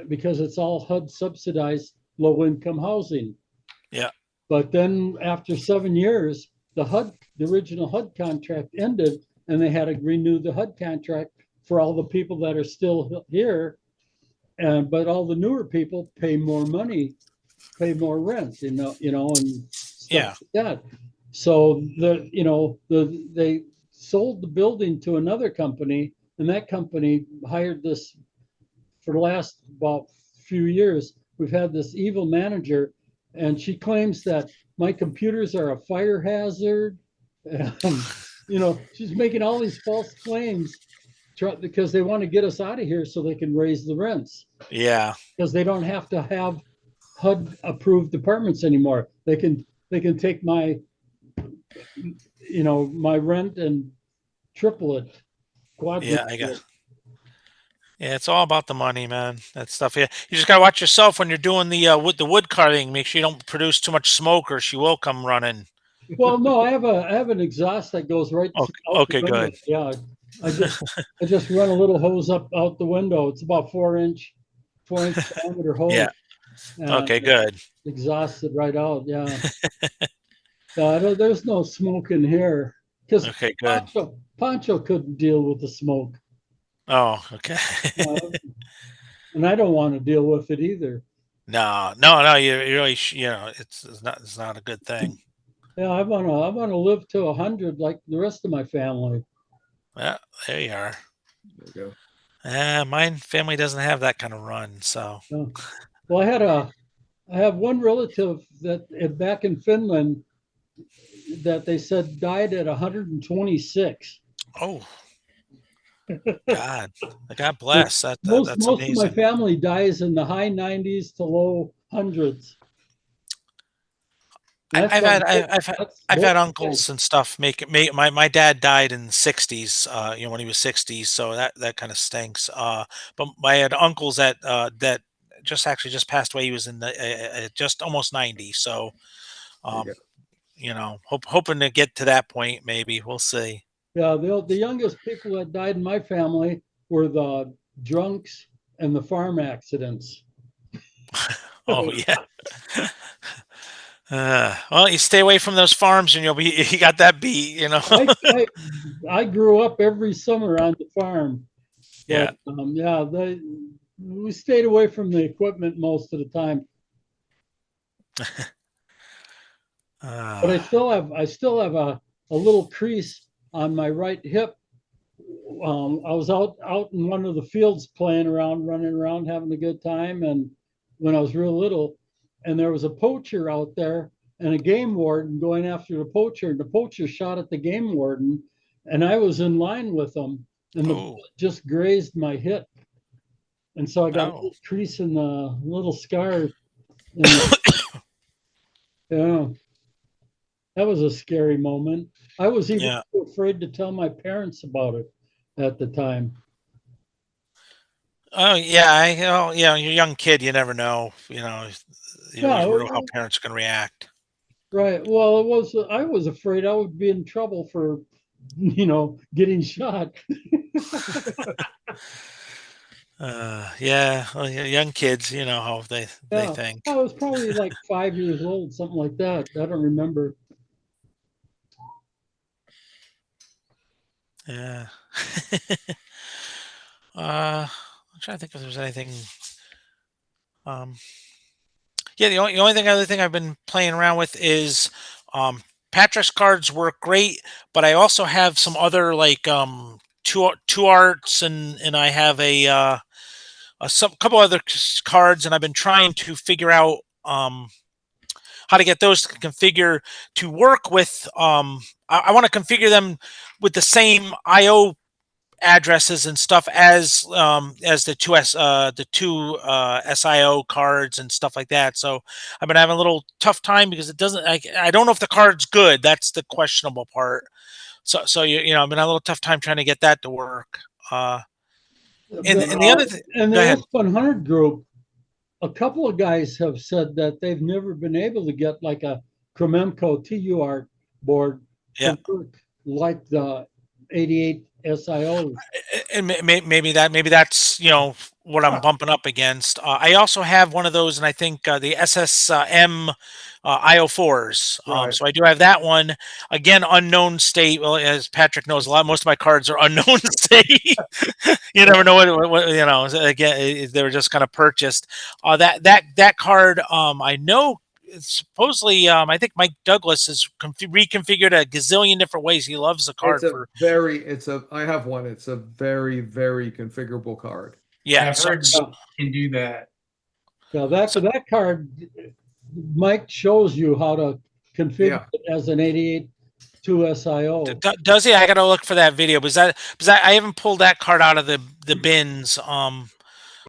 because it's all HUD subsidized low income housing. Yeah. But then after 7 years, the original HUD contract ended, and they had to renew the HUD contract for all the people that are still here. But all the newer people pay more money, pay more rent, and stuff like that. So they sold the building to another company, and that company hired this for the last about few years. We've had this evil manager, and she claims that my computers are a fire hazard. She's making all these false claims because they want to get us out of here so they can raise the rents. Yeah. Because they don't have to have HUD approved apartments anymore. They can take my my rent and triple it, quadruple it. Yeah, it's all about the money, man. That stuff. Yeah, you just gotta watch yourself when you're doing the wood cutting. Make sure you don't produce too much smoke, or she will come running. Well, no, I have an exhaust that goes right out Okay, the window. good. Yeah, I just run a little hose up out the window. It's about 4-inch diameter hose. Yeah. Okay, good. Exhaust it right out. Yeah. There's no smoke in here because Okay, good. Pancho couldn't deal with the smoke. Oh, okay. And I don't want to deal with it either. No. You really, it's not a good thing. Yeah, I wanna live to 100 like the rest of my family. Yeah, there you are. There you go. My family doesn't have that kind of run, so. Well, I have one relative that back in Finland that they said died at 126. Oh. God bless. That's Most amazing. of my family dies in the high 90s to low hundreds. That's I've what- had that's I've had both uncles sides. and stuff make my dad died in the 60s, you know, when he was 60s, so that kind of stinks. But I had uncles that just passed away. He was in the just almost 90, so There you um, go. you know, hoping to get to that point. Maybe we'll see. Yeah, the youngest people that died in my family were the drunks and the farm accidents. Oh yeah. Well, you stay away from those farms, and you got that beat, you know. I, I I grew up every summer on the farm, Yeah. but yeah, we stayed away from the equipment most of the time. But I still have a little crease on my right hip. I was out in one of the fields playing around, running around, having a good time, and when I was real little, and there was a poacher out there and a game warden going after the poacher, and the poacher shot at the game warden, and I was in line with them, and the Oh, bullet just grazed my hip, and so I got a oh, little crease in the little scar. In the, yeah, that was a scary moment. I was even yeah. too afraid to tell my parents about it at the time. Oh, yeah. Yeah. You're a young kid. You never know. You Yeah, always wonder how parents are going to react. right. Well, I was afraid I would be in trouble for, getting shot. Yeah. Well, young kids, you know how they Yeah. think. I was probably like 5 years old, something like that. I don't remember. Yeah. I'm trying to think if there's anything. Um, yeah, other thing I've been playing around with is Patrick's cards work great, but I also have some other like two arts, and I have some couple other cards, and I've been trying to figure out how to get those to configure to work with. I want to configure them with the same IO addresses and stuff as the two SIO cards and stuff like that. So I've been having a little tough time because it doesn't. I don't know if the card's good. That's the questionable part. So I've been having a little tough time trying to get that to work. And the other thing, And go the ahead. S100 group, a couple of guys have said that they've never been able to get like a Krememco TUART board Yeah. to work like the 88 SIOs. And maybe that's what I'm bumping up against. I also have one of those, and I think the SSM IO4s. Right. So I do have that one. Again, unknown state. Well, as Patrick knows, most of my cards are unknown state. You never know what Again, they were just kind of purchased. That card, I know. Supposedly, I think Mike Douglas has reconfigured a gazillion different ways. He loves the card for. I have one. It's a very, very configurable card. Yeah, I've heard you can do that. So that card, Mike shows you how to configure it as an 88 SIO. Does he? I gotta look for that video because I haven't pulled that card out of the bins.